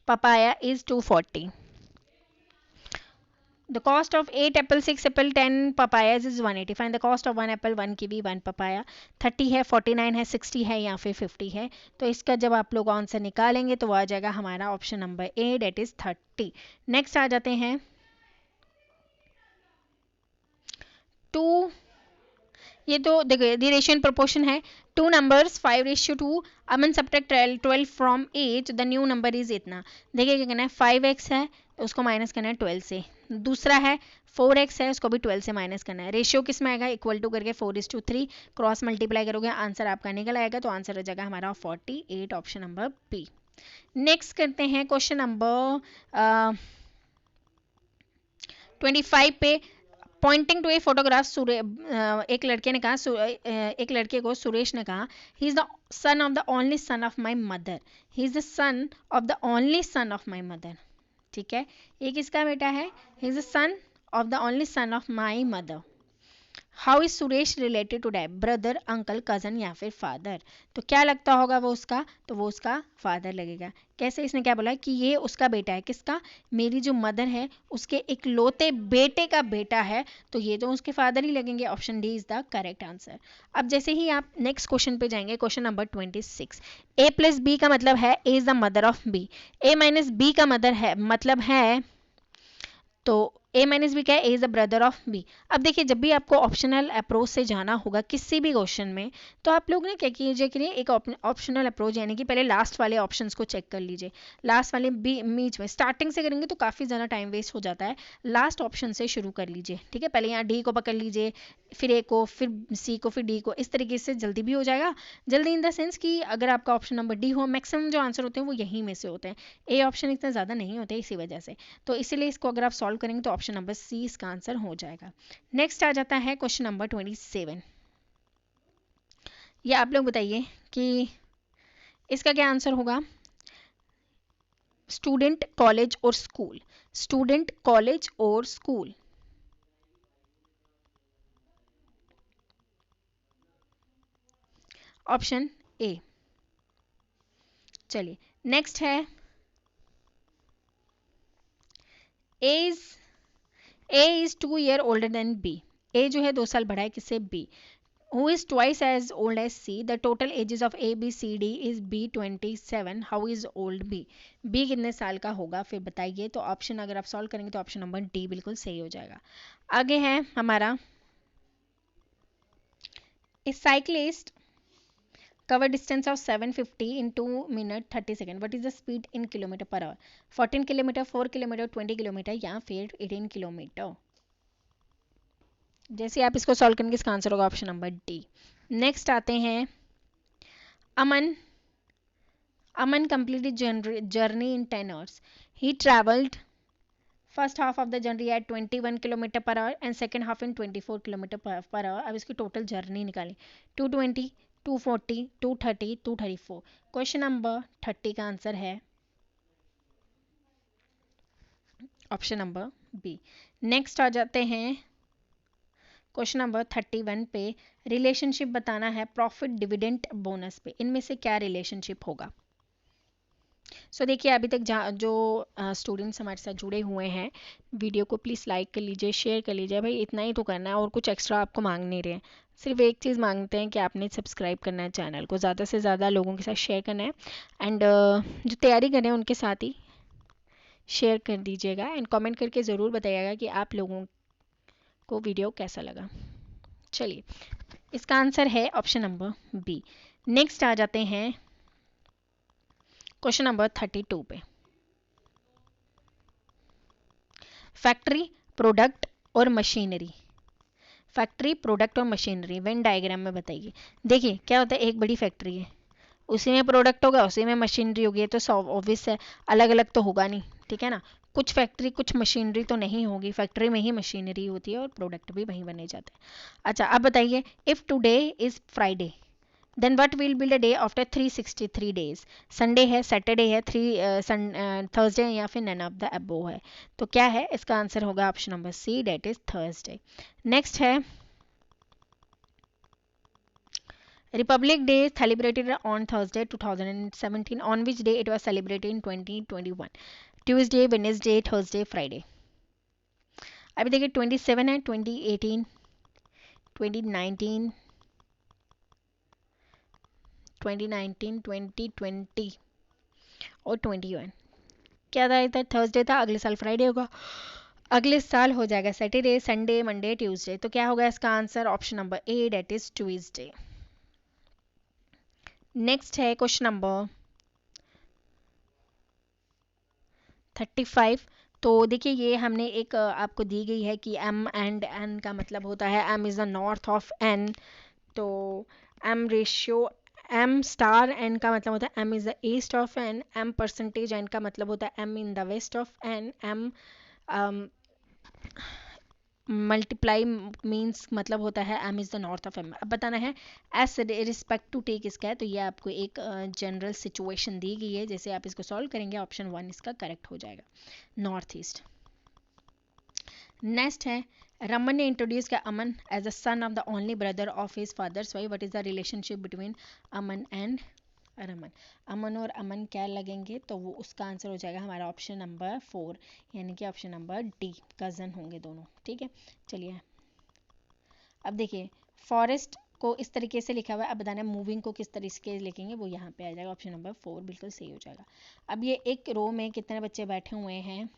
papaya is 240. The cost of 8 apples, 6 apple, 10 papayas is 180. Find the cost of 1 apple, 1 kiwi, 1 papaya। 30 है, 49 है, 60 है या फिर 50 है। तो इसका जब आप लोग आंसर निकालेंगे तो वो आ जाएगा हमारा option number A, date is 30। Next आ जाते हैं 2, ये तो देखो यदि रेशियो एंड प्रोपोर्शन है, 2 numbers 5:2, Aman subtract 12 from 8, the new number is इतना। देखिए क्या करना है, 5x है तो उसको माइनस करना है 12 से, दूसरा है 4x है उसको भी 12 से माइनस करना है। रेशियो किस में आएगा, इक्वल टू करके 4:3, क्रॉस मल्टीप्लाई करोगे आंसर आपका निकल आएगा, तो आंसर हो जाएगा हमारा 48, ऑप्शन नंबर बी। नेक्स्ट करते हैं क्वेश्चन नंबर 25 पे। पॉइंटिंग टू ए फोटोग्राफ, एक लड़के ने कहा, एक लड़के को सुरेश ने कहा, he is the son of the only son of my mother, he is the son of the only son of my mother. ठीक है, ये किसका बेटा है, he is the son of the only son of my mother. How is Suresh related to dad, brother, uncle, cousin या फिर father. तो क्या लगता होगा वो उसका, तो वो उसका फादर लगेगा। कैसे, इसने क्या बोला कि ये उसका बेटा है, किसका, मेरी जो मदर है उसके इकलौते बेटे का बेटा है, तो ये तो उसके फादर ही लगेंगे। Option D is the correct answer. अब जैसे ही आप नेक्स्ट क्वेश्चन पे जाएंगे, question number 26, A plus B का मतलब है A is the mother of B, A minus B का मदर है मतलब है, तो ए माइनस बी क्या है, A is the brother of B. अब देखिए जब भी आपको ऑप्शनल अप्रोच से जाना होगा किसी भी क्वेश्चन में, तो आप लोग ना क्या कीजिए कि एक ऑप्शनल अप्रोच, यानी कि पहले लास्ट वाले ऑप्शंस को चेक कर लीजिए। लास्ट वाले बीच में स्टार्टिंग से करेंगे तो काफ़ी ज़्यादा टाइम वेस्ट हो जाता है, लास्ट ऑप्शन से शुरू कर लीजिए। ठीक है, पहले यहाँ डी को पकड़ लीजिए, फिर ए को, फिर सी को, फिर डी को, इस तरीके से जल्दी भी हो जाएगा। जल्दी इन द सेंस कि अगर आपका ऑप्शन नंबर डी हो, मैक्सिमम जो आंसर होते हैं वो यहीं में से होते हैं, ए ऑप्शन इतना ज़्यादा नहीं होते इसी वजह से, तो इसीलिए इसको अगर आप सॉल्व करेंगे तो ऑप्शन नंबर सी इसका आंसर हो जाएगा। नेक्स्ट आ जाता है क्वेश्चन नंबर 27, ये आप लोग बताइए कि इसका क्या आंसर होगा। स्टूडेंट, कॉलेज और स्कूल, स्टूडेंट, कॉलेज और स्कूल। Option A. चलिए नेक्स्ट है A is 2 year older than B, A जो है 2 साल बड़ा है किससे, B. Who is twice as old as C? The total ages of A, B, C, D is B 27. How is old B? B कितने साल का होगा फिर बताइए। तो ऑप्शन अगर आप सॉल्व करेंगे तो ऑप्शन नंबर डी बिल्कुल सही हो जाएगा। आगे है हमारा, A cyclist cover distance of 750 in 2 minutes 30 seconds. What is the speed in kilometer per hour? 14 kilometre, 4 kilometre, 20 kilometre या फिर 18 किलोमीटर। जैसे आप इसको सॉल्व करेंगे इसका आंसर होगा ऑप्शन नंबर डी। नेक्स्ट आते हैं अमन completed journey in 10 hours. He traveled first half of the journey at 21 kilometre per hour and second half in 24 kilometre per hour. अब इसकी टोटल जर्नी निकालें, 220, 240, 230, 234। क्वेश्चन नंबर 30 का answer है option number B. Next आ जाते हैं question number 31 पे, relationship बताना है प्रॉफिट, डिविडेंड, बोनस पे, इनमें से क्या रिलेशनशिप होगा। सो देखिए अभी तक जो स्टूडेंट्स हमारे साथ जुड़े हुए हैं, वीडियो को प्लीज़ लाइक कर लीजिए, शेयर कर लीजिए। भाई इतना ही तो करना है और कुछ एक्स्ट्रा आपको मांग नहीं रहे हैं। सिर्फ एक चीज़ मांगते हैं कि आपने सब्सक्राइब करना है, चैनल को ज़्यादा से ज़्यादा लोगों के साथ शेयर करना है। एंड जो तैयारी कर रहे हैं उनके साथ ही शेयर कर दीजिएगा एंड कमेंट करके ज़रूर बताइएगा कि आप लोगों को वीडियो कैसा लगा। चलिए, इसका आंसर है ऑप्शन नंबर बी। नेक्स्ट आ जाते हैं क्वेश्चन नंबर 32 पे। फैक्ट्री, प्रोडक्ट और मशीनरी। फैक्ट्री, प्रोडक्ट और मशीनरी वेन डायग्राम में बताइए। देखिए क्या होता है, एक बड़ी फैक्ट्री है, उसी में प्रोडक्ट होगा, उसी में मशीनरी होगी, तो ऑब्वियस है, अलग अलग तो होगा नहीं, ठीक है ना। कुछ फैक्ट्री कुछ मशीनरी तो नहीं होगी, फैक्ट्री में ही मशीनरी होती है और प्रोडक्ट भी वहीं बने जाते हैं। अच्छा अब बताइए, if today is Friday then what will be the day after 363 days. Sunday है, सैटरडे है, थर्सडे या फिर नन ऑफ द अबोव है। तो क्या है इसका आंसर होगा option number C, that is Thursday. Next है Republic Day celebrated on Thursday 2017. On which day it was celebrated in 2021? Tuesday, Wednesday, Thursday, Friday. अभी देखिए 27 है, 2018, 2019, 2020 और 21। क्या था इधर, थर्सडे था, अगले साल फ्राइडे होगा, अगले साल हो जाएगा सैटरडे, संडे, मंडे, ट्यूसडे। तो क्या होगा इसका answer option number A, date is Tuesday. Next है क्वेश्चन नंबर 35। तो देखिए ये हमने एक आपको दी गई है कि एम एंड एन का मतलब होता है M is the north of N, तो M ratio M star N का मतलब होता है M is the east of N, M percentage N का मतलब होता है M in the west of N, M multiply means मतलब होता है M is the north of M. अब बताना है एस रिस्पेक्ट टू टे किसका है, तो ये आपको एक जनरल सिचुएशन दी गई है, जैसे आप इसको सॉल्व करेंगे ऑप्शन 1 इसका करेक्ट हो जाएगा, नॉर्थ ईस्ट। नेक्स्ट है रमन ने इंट्रोड्यूस किया Aman as a son of the only brother of his father's wife. What is the relationship between Aman and Raman. Aman और अमन क्या लगेंगे, तो वो उसका आंसर हो जाएगा हमारा ऑप्शन नंबर 4, यानी कि ऑप्शन नंबर डी, कजन होंगे दोनों, ठीक है। चलिए अब देखिए, फॉरेस्ट को इस तरीके से लिखा हुआ है, अब बताना है मूविंग को किस तरीके से लिखेंगे, वो यहाँ पे आ जाएगा, ऑप्शन नंबर 4 बिल्कुल सही हो जाएगा। अब ये एक रो में कितने बच्चे बैठे हुए हैं,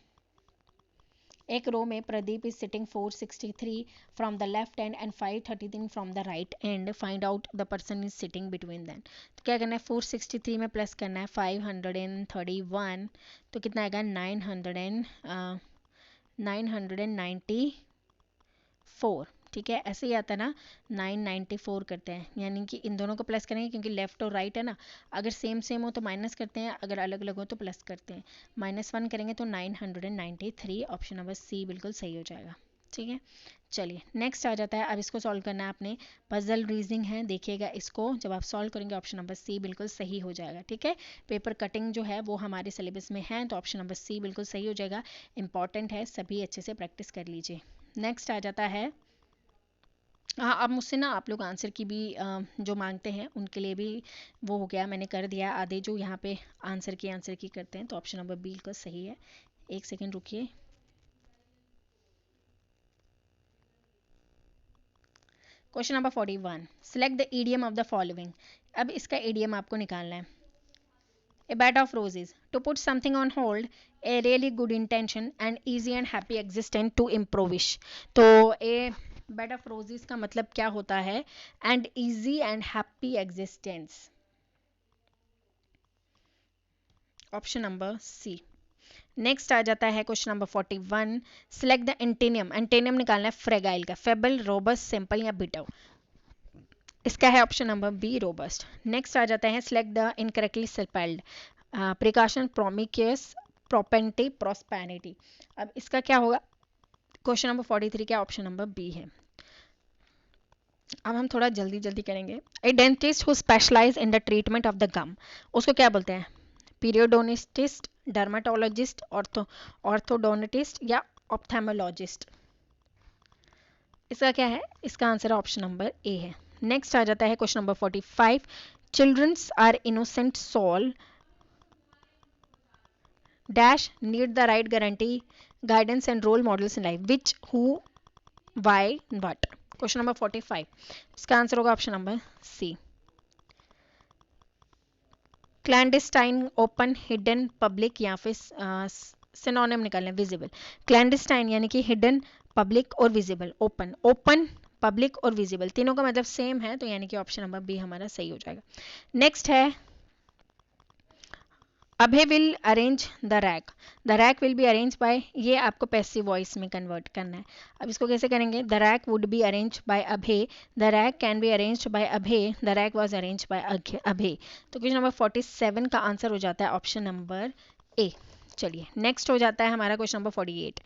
एक रो में Pradeep is sitting 463 from the left and and 533 from the right and, find out the person is sitting between them. तो क्या करना है, 463 में प्लस करना है 531, तो कितना आएगा 994, ठीक है, ऐसे ही आता है ना, 994 करते हैं, यानी कि इन दोनों को प्लस करेंगे क्योंकि लेफ्ट और राइट है ना, अगर सेम सेम हो तो माइनस करते हैं, अगर अलग अलग हो तो प्लस करते हैं, -1 करेंगे तो 993, ऑप्शन नंबर सी बिल्कुल सही हो जाएगा, ठीक है। चलिए नेक्स्ट आ जाता है, अब इसको सॉल्व करना है आपने, पजल रीजनिंग है, देखिएगा इसको, जब आप सॉल्व करेंगे ऑप्शन नंबर सी बिल्कुल सही हो जाएगा, ठीक है। पेपर कटिंग जो है वो हमारे सिलेबस में है, तो ऑप्शन नंबर सी बिल्कुल सही हो जाएगा, इंपॉर्टेंट है, सभी अच्छे से प्रैक्टिस कर लीजिए। नेक्स्ट आ जाता है, हाँ अब मुझसे ना आप लोग आंसर की भी जो मांगते हैं उनके लिए भी वो हो गया, मैंने कर दिया आधे जो यहाँ पे आंसर की करते हैं, तो ऑप्शन नंबर बी का सही है। एक सेकेंड रुकिए, question number 41, select the idiom of the following. अब इसका ईडियम आपको निकालना है। A bed of roses, to put something on hold, a really good intention, and easy and happy existence to impoverish। तो a bed of roses का मतलब क्या होता है, and easy and happy existence, option number C. Next आ जाता है question number 41, select the antonym. Antonym निकालना है फ्रेगाइल का, फेबल, रोबस्ट, सिंपल या बिटर। इसका है option number B, robust. Next आ जाता है, select the incorrectly spelled, precaution, promiscuous, propensity, prosperity. अब इसका क्या होगा, क्वेश्चन नंबर 43 का ऑप्शन नंबर बी है। अब हम थोड़ा जल्दी जल्दी करेंगे। A dentist who specialise in the treatment of the gum, उसको क्या बोलते हैं, पीरियोडोनिस्टिस्ट, डर्माटोलॉजिस्ट, ऑर्थोडोंटिस्ट या ऑप्थेमोलॉजिस्ट। इसका क्या है, इसका आंसर ऑप्शन नंबर ए है। नेक्स्ट आ जाता है question number 45, childrens are innocent soul, dash need the right guarantee guidance and role models in life, which, who, why, what. Question number 45, इसका आंसर होगा option number C. Clandestine, open, hidden, public या फिर synonym निकालना है visible. Clandestine यानी कि hidden, public और visible. Open, open, public और विजिबल तीनों का मतलब सेम है, तो यानी कि ऑप्शन नंबर बी हमारा सही हो जाएगा। नेक्स्ट है Abhay will arrange the rack, the rack will be arrange by, ये आपको पैसिव वॉइस में कन्वर्ट करना है। अब इसको कैसे करेंगे, the rack would be arrange by Abhay, the rack can be arrange by Abhay, the rack was arrange by Abhay. तो क्वेश्चन नंबर 47 का आंसर हो जाता है ऑप्शन नंबर ए। चलिए नेक्स्ट हो जाता है हमारा question number 48।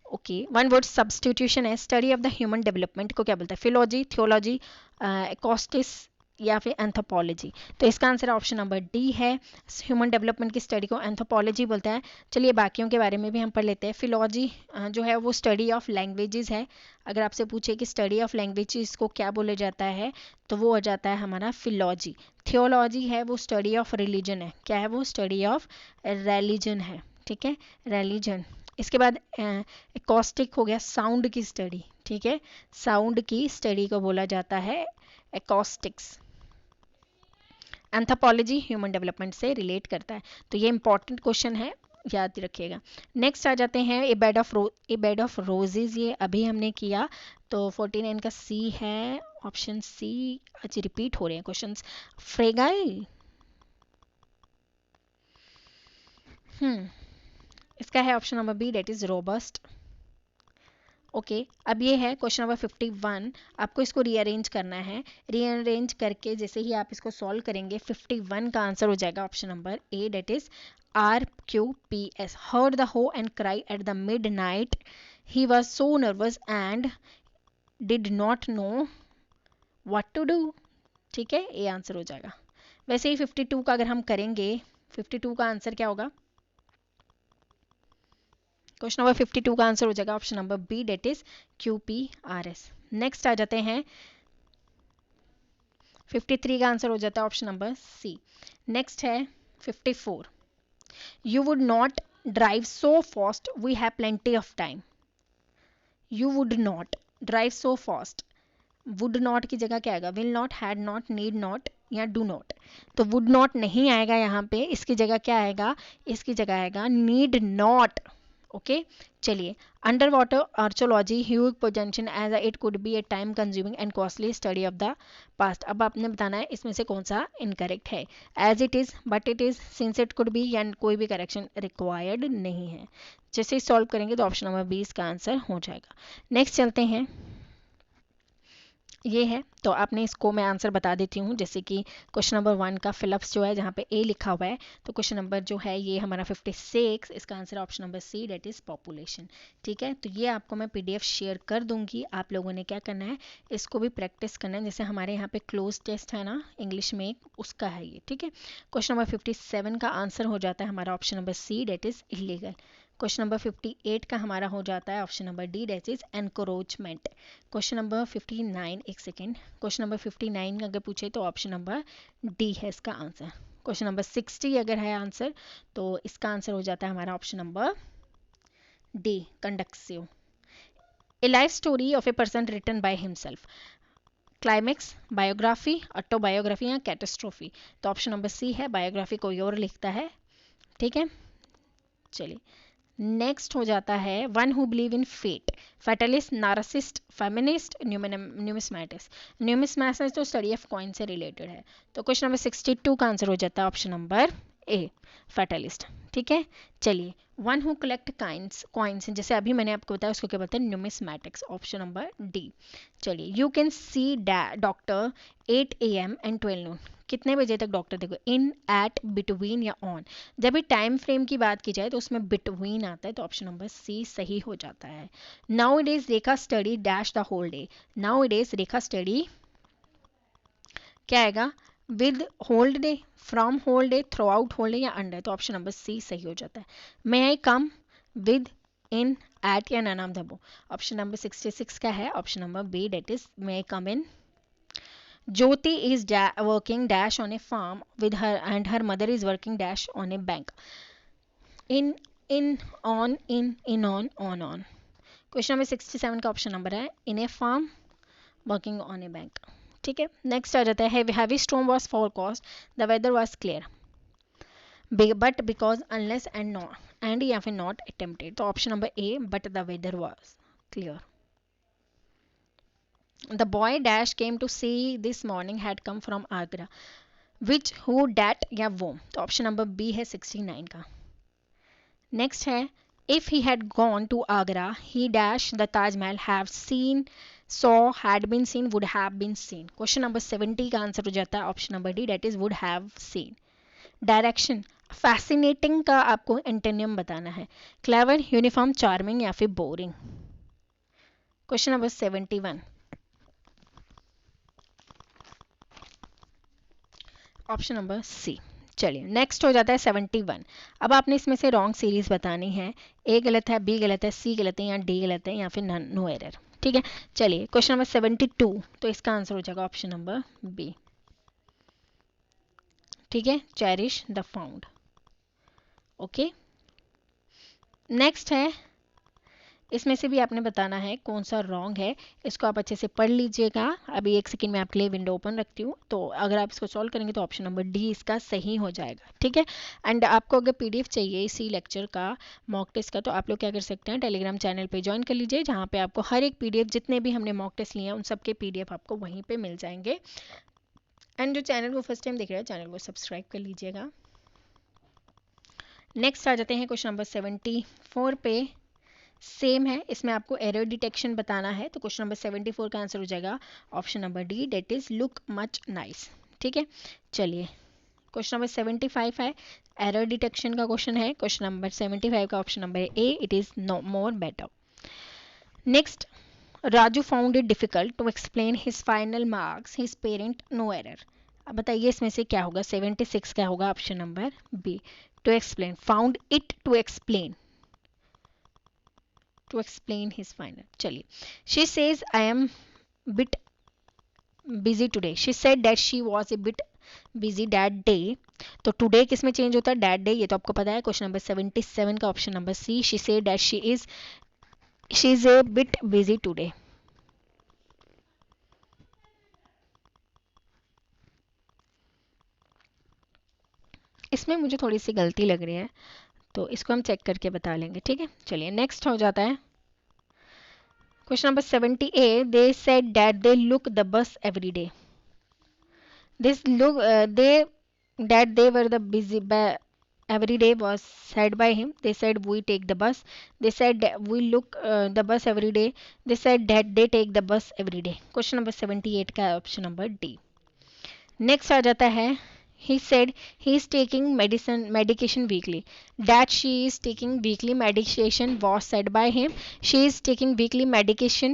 Okay, one word substitution है, study of the human development को क्या बोलता है, फिलोलॉजी, थियोलॉजी, कॉस्टिस या फिर एंथ्रोपोलॉजी। तो इसका आंसर ऑप्शन नंबर डी है, ह्यूमन डेवलपमेंट की स्टडी को एंथ्रोपोलॉजी बोलते हैं। चलिए बाकियों के बारे में भी हम पढ़ लेते हैं। फिलोलॉजी जो है वो स्टडी ऑफ लैंग्वेजेस है। अगर आपसे पूछे कि स्टडी ऑफ लैंग्वेजेस को क्या बोला जाता है, तो वो हो जाता है हमारा फिलोलॉजी। थियोलॉजी है वो स्टडी ऑफ रिलीजन है, क्या है वो, स्टडी ऑफ रिलीजन है, ठीक है, रिलीजन। इसके बाद एकॉस्टिक हो गया, साउंड की स्टडी, ठीक है, साउंड की स्टडी को बोला जाता है एकॉस्टिक्स। एंथ्रोपोलॉजी ह्यूमन डेवलपमेंट से रिलेट करता है, तो ये इंपॉर्टेंट क्वेश्चन है, याद रखिएगा। नेक्स्ट आ जाते हैं ए बेड ऑफ रोजेज, ये अभी हमने किया, तो 49 का सी है, ऑप्शन सी। आज रिपीट हो रहे हैं क्वेश्चंस। फ्रेगाइल, इसका है option number B, that is robust. Okay अब ये है क्वेश्चन नंबर 51, आपको इसको रीअरेंज करना है। रीअरेंज करके जैसे ही आप इसको सॉल्व करेंगे 51 का आंसर हो जाएगा option number A, date is RQPS। Heard the ho and cry at the midnight, he was so nervous and did not know what to do, ठीक है, ये आंसर हो जाएगा। वैसे ही 52 का अगर हम करेंगे, 52 का आंसर क्या होगा, क्वेश्चन नंबर 52 का आंसर हो जाएगा option number B, that is QPRS। Next आ जाते हैं 53 का आंसर हो जाता है ऑप्शन नंबर सी। नेक्स्ट है 54, you would not drive so fast, we have plenty of time. You would not drive so fast, would not की जगह क्या आएगा, will not, had not, need not या डू नॉट। तो would not नहीं आएगा यहाँ पे, इसकी जगह क्या आएगा, इसकी जगह आएगा नीड नॉट। ओके चलिए, under water archaeology huge potential as it could be a time consuming and costly study of the past. अब आपने बताना है इसमें से कौन सा इनकरेक्ट है। As it is, but it is, since it could be, या कोई भी करेक्शन रिक्वायर्ड नहीं है। जैसे सॉल्व करेंगे तो ऑप्शन नंबर 20 का आंसर हो जाएगा। नेक्स्ट चलते हैं, ये है तो आपने इसको मैं आंसर बता देती हूँ। जैसे कि क्वेश्चन नंबर 1 का फिलअप्स जो है जहाँ पे ए लिखा हुआ है, तो क्वेश्चन नंबर जो है ये हमारा 56, इसका answer option number C, that is population. ठीक है, तो ये आपको मैं PDF शेयर कर दूंगी। आप लोगों ने क्या करना है, इसको भी प्रैक्टिस करना है। जैसे हमारे यहाँ पे क्लोज टेस्ट है ना इंग्लिश में, उसका है ये। ठीक है, क्वेश्चन नंबर 57 का आंसर हो जाता है हमारा option number C, that is illegal. Question number 58 का हमारा हो जाता है option number D, that is encroachment. Question number 59, एक सेकेंड, क्वेश्चन नंबर 59 अगर पूछे तो ऑप्शन नंबर डी है इसका आंसर। क्वेश्चन नंबर 60 अगर है आंसर, तो इसका आंसर हो जाता है हमारा option number D, conducive. A life story of a person written by himself, climax, biography, autobiography या कैटास्ट्रोफी। तो ऑप्शन नंबर सी है, बायोग्राफी कोई और लिखता है। ठीक है, चलिए नेक्स्ट हो जाता है one who believe in fate, fatalist, narcissist, feminist, numismatist. Numismatist तो स्टडी ऑफ कॉइन से रिलेटेड है। तो क्वेश्चन नंबर 62 का आंसर हो जाता है ऑप्शन नंबर ए, फैटलिस्ट। ठीक है, चलिए वन हु कलेक्ट कॉइन्स, जैसे अभी मैंने आपको बताया उसको क्या बोलते हैं, न्यूमिस्मैटिक्स, ऑप्शन नंबर डी। चलिए you can see doctor 8 AM and 12 noon, कितने बजे तक डॉक्टर देखो, इन, एट, बिटवीन या ऑन। जब भी टाइम फ्रेम की बात की जाए तो उसमें बिटवीन आता है, तो ऑप्शन नंबर सी सही हो जाता है। Now it is Rekha study dash the whole day, now it is Rekha study क्या आएगा, with whole day, from whole day, throughout whole day या अंडर। तो ऑप्शन नंबर सी सही हो जाता है। May I come, with, in, at या none of the above. Option number 66 का है option number B, that is may I come in. Jyoti is working dash on a farm with her and her mother is working dash on a bank. In on in on. Question number 67 का option number है in a farm working on a bank. ठीक है, next आ जाता है heavy storm was forecast the weather was clear but because unless and या फिर not attempted. तो option number A but the weather was clear. The boy dash came to see this morning had come from Agra which who that या वो। तो option number B है 69 का। Next है if he had gone to Agra he dash the Taj Mahal have seen saw had been seen would have been seen। Question number 70 का answer हो जाता है option number D that is would have seen. Direction fascinating का आपको antonym बताना है clever uniform charming या फिर boring. Question number 71 option number C. चलिए नेक्स्ट हो जाता है 71। अब आपने इसमें से रॉन्ग सीरीज बतानी है, ए गलत है, बी गलत है, सी गलत है या डी गलत है या फिर नो एरर। ठीक है, चलिए क्वेश्चन नंबर 72, तो इसका आंसर हो जाएगा ऑप्शन नंबर बी। ठीक है, cherish the found. Okay, next है इसमें से भी आपने बताना है कौन सा रॉन्ग है, इसको आप अच्छे से पढ़ लीजिएगा। अभी एक सेकंड में आपके लिए विंडो ओपन रखती हूँ, तो अगर आप इसको सॉल्व करेंगे तो ऑप्शन नंबर डी इसका सही हो जाएगा। ठीक है, एंड आपको अगर पीडीएफ चाहिए इसी लेक्चर का मॉक टेस्ट का, तो आप लोग क्या कर सकते हैं, टेलीग्राम चैनल पे ज्वाइन कर लीजिए, जहाँ पे आपको हर एक पीडीएफ जितने भी हमने मॉक टेस्ट लिए हैं उन सबके पीडीएफ आपको वहीं पर मिल जाएंगे। एंड जो चैनल को फर्स्ट टाइम देख रहे हैं चैनल को सब्सक्राइब कर लीजिएगा। नेक्स्ट आ जाते हैं क्वेश्चन नंबर 74 पे, सेम है, इसमें आपको एरर डिटेक्शन बताना है। तो क्वेश्चन नंबर 74 का आंसर हो जाएगा option number D that is look much nice. ठीक है, चलिए क्वेश्चन नंबर 75 है, एरर डिटेक्शन का क्वेश्चन है। क्वेश्चन नंबर 75 का option number A it is no more better. Next, Raju found it difficult to explain his final marks his parent no error. अब बताइए इसमें से क्या होगा, 76 क्या होगा, option number B to explain, found it to explain his final। चलिए, she says I am bit busy today, she said that she was a bit busy that day। तो टुडे किस में चेंज होता है, दैट डे, ये तो आपको पता है। क्वेश्चन नंबर 77 का option number C, she said that she is a bit busy today। इसमें मुझे थोड़ी सी गलती लग रही है, तो इसको हम चेक करके बता लेंगे। ठीक है, चलिए नेक्स्ट हो जाता है question number 78। they said that they look the bus every day, this look they were the busy every day was said by him, they said we take the bus, they said that we look the bus every day, they said that they take the bus every day। Question number 78 का option number D. Next आ जाता है he said he is taking medication weekly, that she is taking weekly medication was said by him, she is taking weekly medication,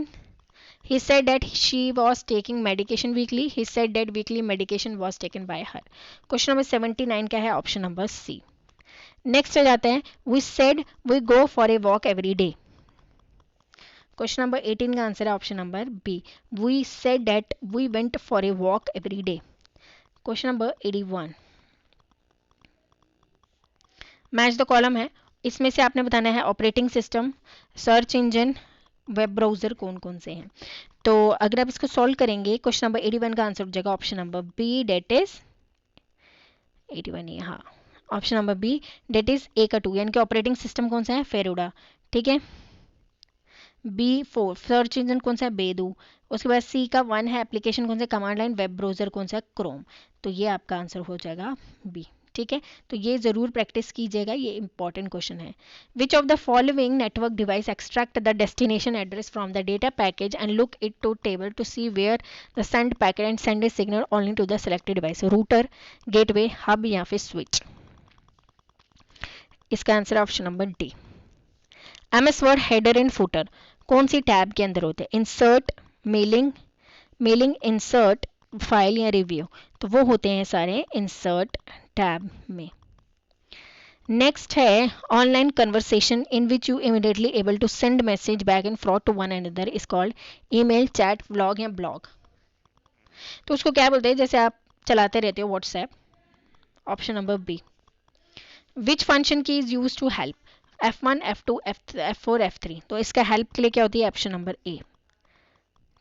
he said that she was taking medication weekly, he said that weekly medication was taken by her। Question number 79 क्या है, option number C. Next आ जाते हैं we said we go for a walk every day। Question number 18 का answer है option number B, we said that we went for a walk every day। Question number 81, match the column है, इसमें से आपने बताना है operating system, search engine, web browser कौन कौन से हैं। तो अगर आप इसको सॉल्व करेंगे, क्वेश्चन नंबर 81 का आंसर हो जाएगा option number B that is 81 है, हाँ option number B that is A का 2, यानी कि ऑपरेटिंग सिस्टम कौन सा है, फेरुडा। ठीक है, B4 सर्च इंजन कौन सा है, बेदू। उसके बाद C का 1 है, एप्लीकेशन कौन सा, कमांड लाइन, वेब ब्राउजर कौन सा, क्रोम। तो ये आपका आंसर हो जाएगा बी। ठीक है, तो ये जरूर प्रैक्टिस कीजिएगा, ये इंपॉर्टेंट क्वेश्चन है। Which of the following network device extract the destination address from the data package and look it to table to see where the send packet and send a signal only to the selected device, router, gateway, hub या फिर switch. इसका answer option number D. MS word header and footer कौन सी tab के अंदर होते हैं, insert, mailing, insert, file या रिव्यू। तो वो होते हैं सारे इंसर्ट टैब में। नेक्स्ट है online conversation in which you immediately able to send message back and forth to one another is called email, chat, vlog या ब्लॉग। तो उसको क्या बोलते हैं, जैसे आप चलाते रहते हो WhatsApp, option number B. Which function key is use to help, F1 F2 F4 F3, तो इसका हेल्प के लिए क्या होती है, ऑप्शन नंबर ए।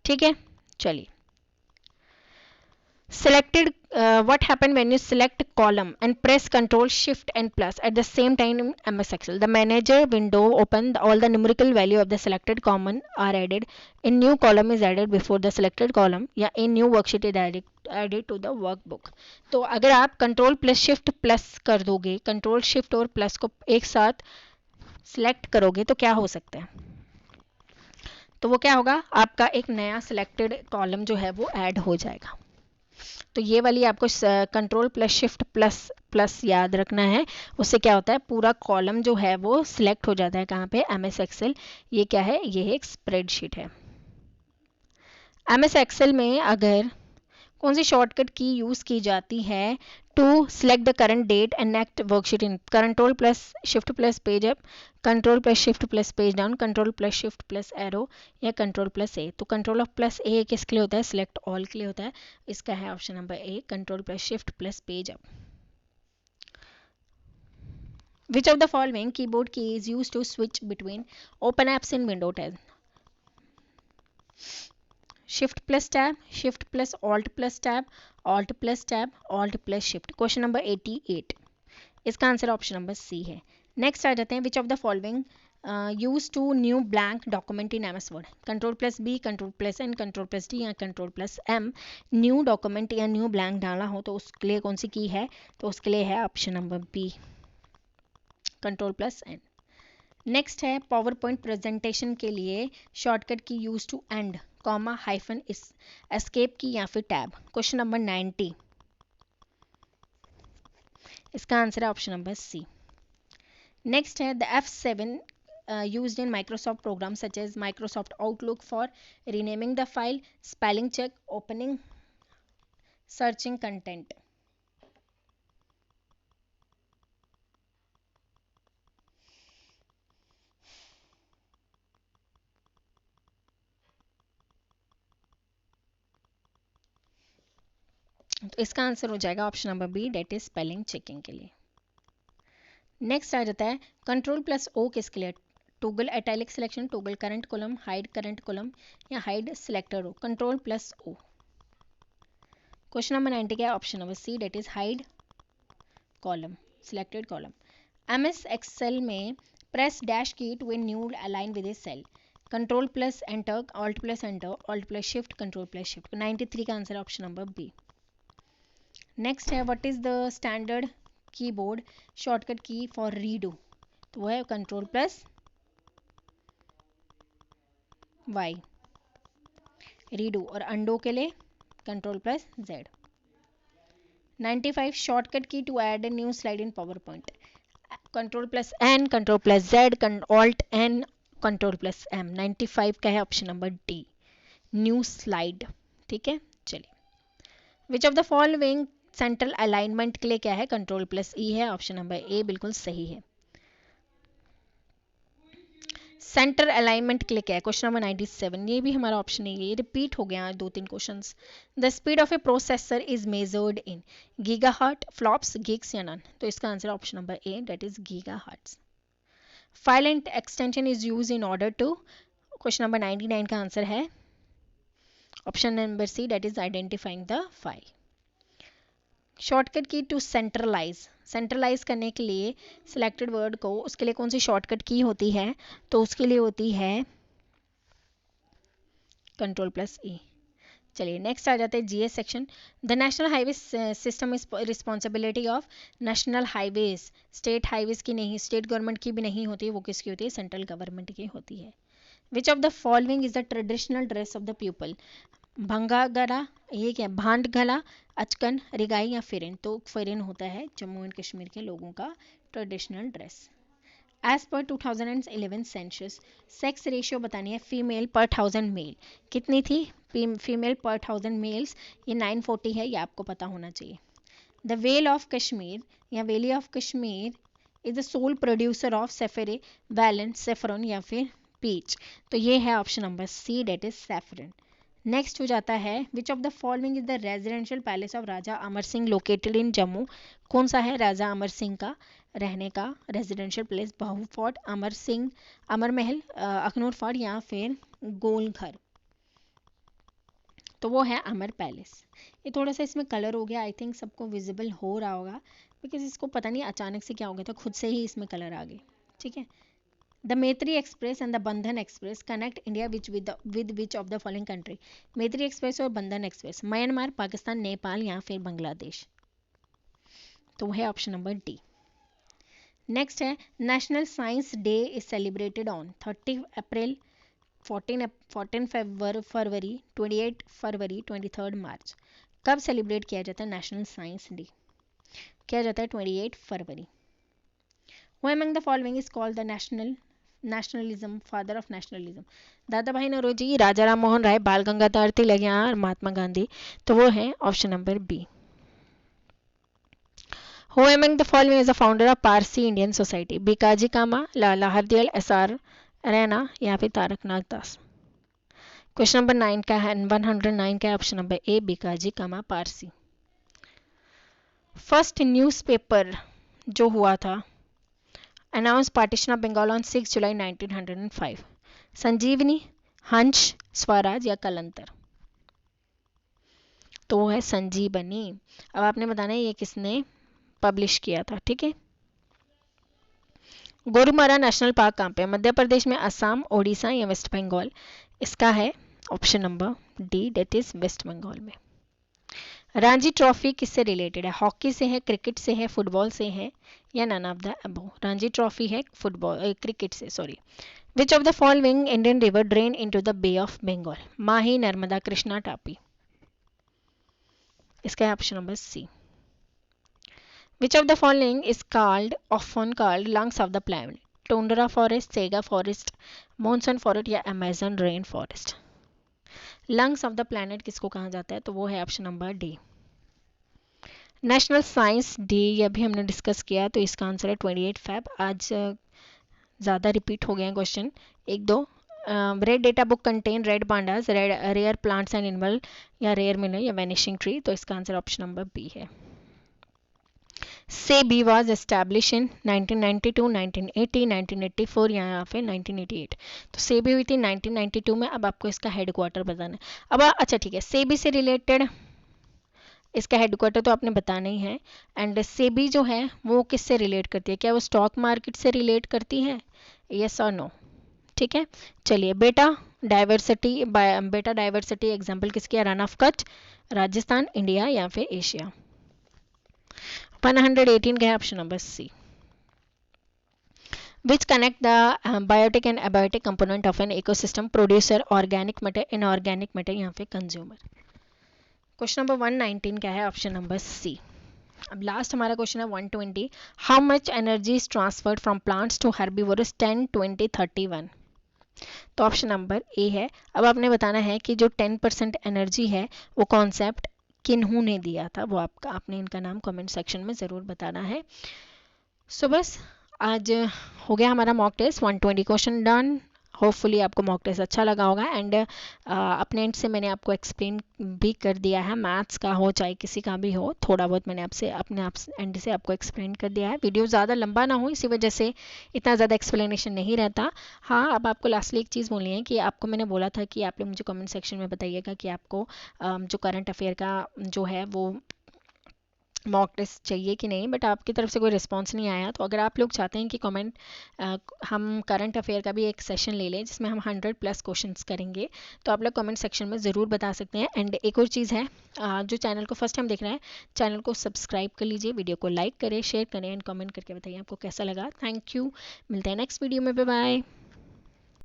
ठीक है, चलिए। Selected, what happened when you select column and press Control Shift and plus at the same time in MS Excel? The manager window open, all the numerical value of the selected column are added. A new column is added before the selected column, या a new worksheet is added to the workbook. तो अगर आप control plus shift plus कर दोगे, control shift और plus को एक साथ सिलेक्ट करोगे तो क्या हो सकता है, तो वो क्या होगा, आपका एक नया सिलेक्टेड कॉलम जो है वो ऐड हो जाएगा। तो ये वाली आपको control plus shift plus plus याद रखना है, उससे क्या होता है, पूरा कॉलम जो है वो सिलेक्ट हो जाता है। कहाँ पे, MS एक्सेल। ये क्या है, ये एक स्प्रेडशीट है। MS एक्सेल में अगर कौन सी शॉर्टकट की यूज की जाती है to select the current date and next worksheet in, control plus shift plus page up, control plus shift plus page down, control plus shift plus arrow, या control plus A. तो control of plus ए किसके लिए होता है, select all के लिए होता है। इसका है option number A, control plus shift plus page up. Which of the following keyboard key is used to switch between open apps in Windows 10? Shift plus tab, Shift plus Alt plus tab, Alt plus tab, Alt plus Shift। Question number 88, इसका answer option number C है। Next आ जाते हैं, which of the following use to new blank document in MS Word, control plus B, control plus N, control plus D या control plus M. New document या new blank डालना हो तो उसके लिए कौन सी की है, तो उसके लिए है option number B, control plus N. Next है, पावर पॉइंट प्रेजेंटेशन के लिए shortcut key use to end, comma, hyphen, escape key या फिर टैब। क्वेश्चन नंबर 90, इसका आंसर है ऑप्शन नंबर सी। नेक्स्ट है, the F7 used in Microsoft programs such as Microsoft Outlook for renaming the file, spelling check, opening, searching content। तो इसका answer हो जाएगा option number B, that is spelling checking के लिए। Next आ जाता है, कंट्रोल प्लस ओ किसके लिए, toggle italic selection, toggle current column, hide current column या hide selector row. Control plus O. Question number 90 क्या है, option number C, that is hide column, selected column. MS Excel में press dash key to a new align with a cell, control plus enter, alt plus enter, alt plus shift, control plus shift. 93 का answer option number B. Next है, what is the standard keyboard shortcut की for redo, तो वो है control plus Y redo, और undo के लिए control plus Z. 95 shortcut key to add a new slide in power point, control plus N, control plus Z, alt N, control plus M. 95 का है option number D, new slide. ठीक है, चलिए। Which of the following central alignment के लिए क्या है, control plus ई है, ऑप्शन नंबर ए बिल्कुल सही है। सेंटर अलाइनमेंट के लिए क्या है, क्वेश्चन नंबर 97, ये भी हमारा ऑप्शन है, ये रिपीट हो गया 2-3 questions. The speed of a processor is measured in gigahertz, flops, gigs या नन, तो इसका answer option number A, that is gigahertz. File and extension is use in order to, question number 99 का answer है option number C, that is identifying the file. Shortcut key to centralize, centralize करने के लिए selected word को, उसके लिए कौन सी shortcut की होती है, तो उसके लिए होती है कंट्रोल प्लस ई। चलिए नेक्स्ट आ जाते हैं GS section. The national highway system is responsibility of, national highways state highways की नहीं, स्टेट गवर्नमेंट की भी नहीं होती है, वो किसकी होती है, सेंट्रल गवर्नमेंट की होती है। Which of the following is the traditional dress of the people, भंगा गला, ये क्या, भांड गला, अचकन, रिगाई या फिरिन, तो फिरिन होता है जम्मू एंड कश्मीर के लोगों का traditional dress. As per 2011 census sex ratio बतानी है, फीमेल पर 1000 मेल कितनी थी, फीमेल पर 1000 मेल्स ये 940 है, ये आपको पता होना चाहिए। द वेल ऑफ कश्मीर या valley of Kashmir is the sole producer of saffron, walnut, saffron या फिर पीच, तो ये है option number C, that is saffron. Next हो जाता है, which of the following is the residential palace of Raja Amar Singh located in Jammu, कौन सा है राजा अमर सिंह का रहने का residential place, Bahu fort, Amar Mahal, Akhnoor fort या फिर गोल घर, तो वो है अमर पैलेस। ये थोड़ा सा इसमें कलर हो गया, आई थिंक सबको विजिबल हो रहा होगा, बिकॉज इसको पता नहीं अचानक से क्या हो गया था, खुद से ही इसमें कलर आ गए, ठीक है। द मैत्री एक्सप्रेस एंड द बंधन express connect India with which of the following country. मैत्री एक्सप्रेस और बंधन एक्सप्रेस म्यांमार, पाकिस्तान, नेपाल या फिर बांग्लादेश, तो वो है ऑप्शन नंबर डी। नेक्स्ट है national science day is celebrated on 30 अप्रैल, 14 फरवरी, 28 फरवरी, 23 मार्च। कब सेलिब्रेट किया जाता है नेशनल साइंस डे? किया जाता है 28 फरवरी। Who among the following is called the nationalism father of nationalism? दादा भाई नौरोजी, राजा राम मोहन राय, बाल गंगाधर तिलक या महात्मा गांधी, तो वो है option number B. Who among the following is the founder of Parsi Indian Society? Bhikaji Cama, Lala Hardayal, S R Raina या फिर तारकनाथ दास। क्वेश्चन नंबर 9 का है 109 का option number A Bhikaji Cama Parsi. First newspaper जो हुआ था announce partition of Bengal on 6 July 1905, Sanjivani, Hans, Swaraj या कलंतर, तो वो है संजीवनी। अब आपने बताना है ये किसने पब्लिश किया था, ठीक है। गोरुमारा नेशनल पार्क कहाँ पे? मध्य प्रदेश में, असम, ओडिशा या वेस्ट बंगाल? इसका है option number D, that is West Bengal में। रणजी ट्रॉफी किससे रिलेटेड है? हॉकी से है, क्रिकेट से है, फुटबॉल से है या none of the above? Ranji trophy है फुटबॉल क्रिकेट से, sorry. Which of the following Indian river drain into the bay of Bengal? Mahi, Narmada, Krishna, Tapi? इसका है option number C. Which of the following is often called lungs of the planet? Tundra forest, Sega forest, monsoon forest या Amazon rain forest? lungs of the planet किसको कहा जाता है? तो वो है option number D. National science day ये अभी हमने डिस्कस किया, तो इसका आंसर है 28 फेब। आज ज़्यादा रिपीट हो गए हैं क्वेश्चन, एक दो। Red data book contain red pandas, rare plants and animal या रेयर मिनरल या वैनिशिंग ट्री, तो इसका आंसर ऑप्शन नंबर बी है। सेबी वॉज एस्टैब्लिश इन 1992, 1980, 1984 या फिर 1988? तो सेबी हुई थी 1992 में। अब आपको इसका हेडक्वार्टर बताना है। अब अच्छा ठीक है, सेबी से रिलेटेड इसका हेडक्वार्टर तो आपने बताना ही है। एंड सेबी जो है वो किससे रिलेट करती है? क्या वो स्टॉक मार्केट से रिलेट करती है? यस और नो? ठीक है, चलिए। बेटा डाइवर्सिटी एग्जाम्पल किसकी है? Run of Kutch, Rajasthan, India या फिर एशिया? 118 का है option number C. Which connect the biotic and abiotic component of an ecosystem? Producer, organic matter, inorganic matter या फिर consumer? क्वेश्चन नंबर 119 का है ऑप्शन नंबर सी। अब लास्ट हमारा क्वेश्चन है 120। How much energy is transferred from plants to herbivores? 10, 20, 31? तो option number ए है। अब आपने बताना है कि जो 10% एनर्जी है वो कॉन्सेप्ट किन्हों ने दिया था, वो आपने इनका नाम कमेंट सेक्शन में ज़रूर बताना है। सो बस आज हो गया हमारा mock test, 120 question done. Hopefully आपको मॉक टेस्ट अच्छा लगा होगा। एंड अपने एंड से मैंने आपको एक्सप्लेन भी कर दिया है, मैथ्स का हो चाहे किसी का भी हो, थोड़ा बहुत मैंने अपने एंड से आपको एक्सप्लेन कर दिया है। वीडियो ज़्यादा लंबा ना हो, इसी वजह से इतना ज़्यादा एक्सप्लेनेशन नहीं रहता। हाँ, अब आपको लास्टली एक चीज़ बोलनी है कि आपको मैंने बोला था कि आप लोग मुझे कमेंट सेक्शन में बताइएगा कि आपको जो करंट अफेयर का जो है वो मॉक टेस्ट चाहिए कि नहीं, बट आपकी तरफ से कोई रिस्पांस नहीं आया। तो अगर आप लोग चाहते हैं कि हम करंट अफेयर का भी एक सेशन ले लें जिसमें हम 100+ क्वेश्चंस करेंगे, तो आप लोग कमेंट सेक्शन में ज़रूर बता सकते हैं। एंड एक और चीज़ है, जो चैनल को फर्स्ट टाइम देख रहे हैं, चैनल को सब्सक्राइब कर लीजिए, वीडियो को लाइक करें, शेयर करें एंड कमेंट करके बताइए आपको कैसा लगा। थैंक यू, मिलते हैं नेक्स्ट वीडियो में, बाय बाय।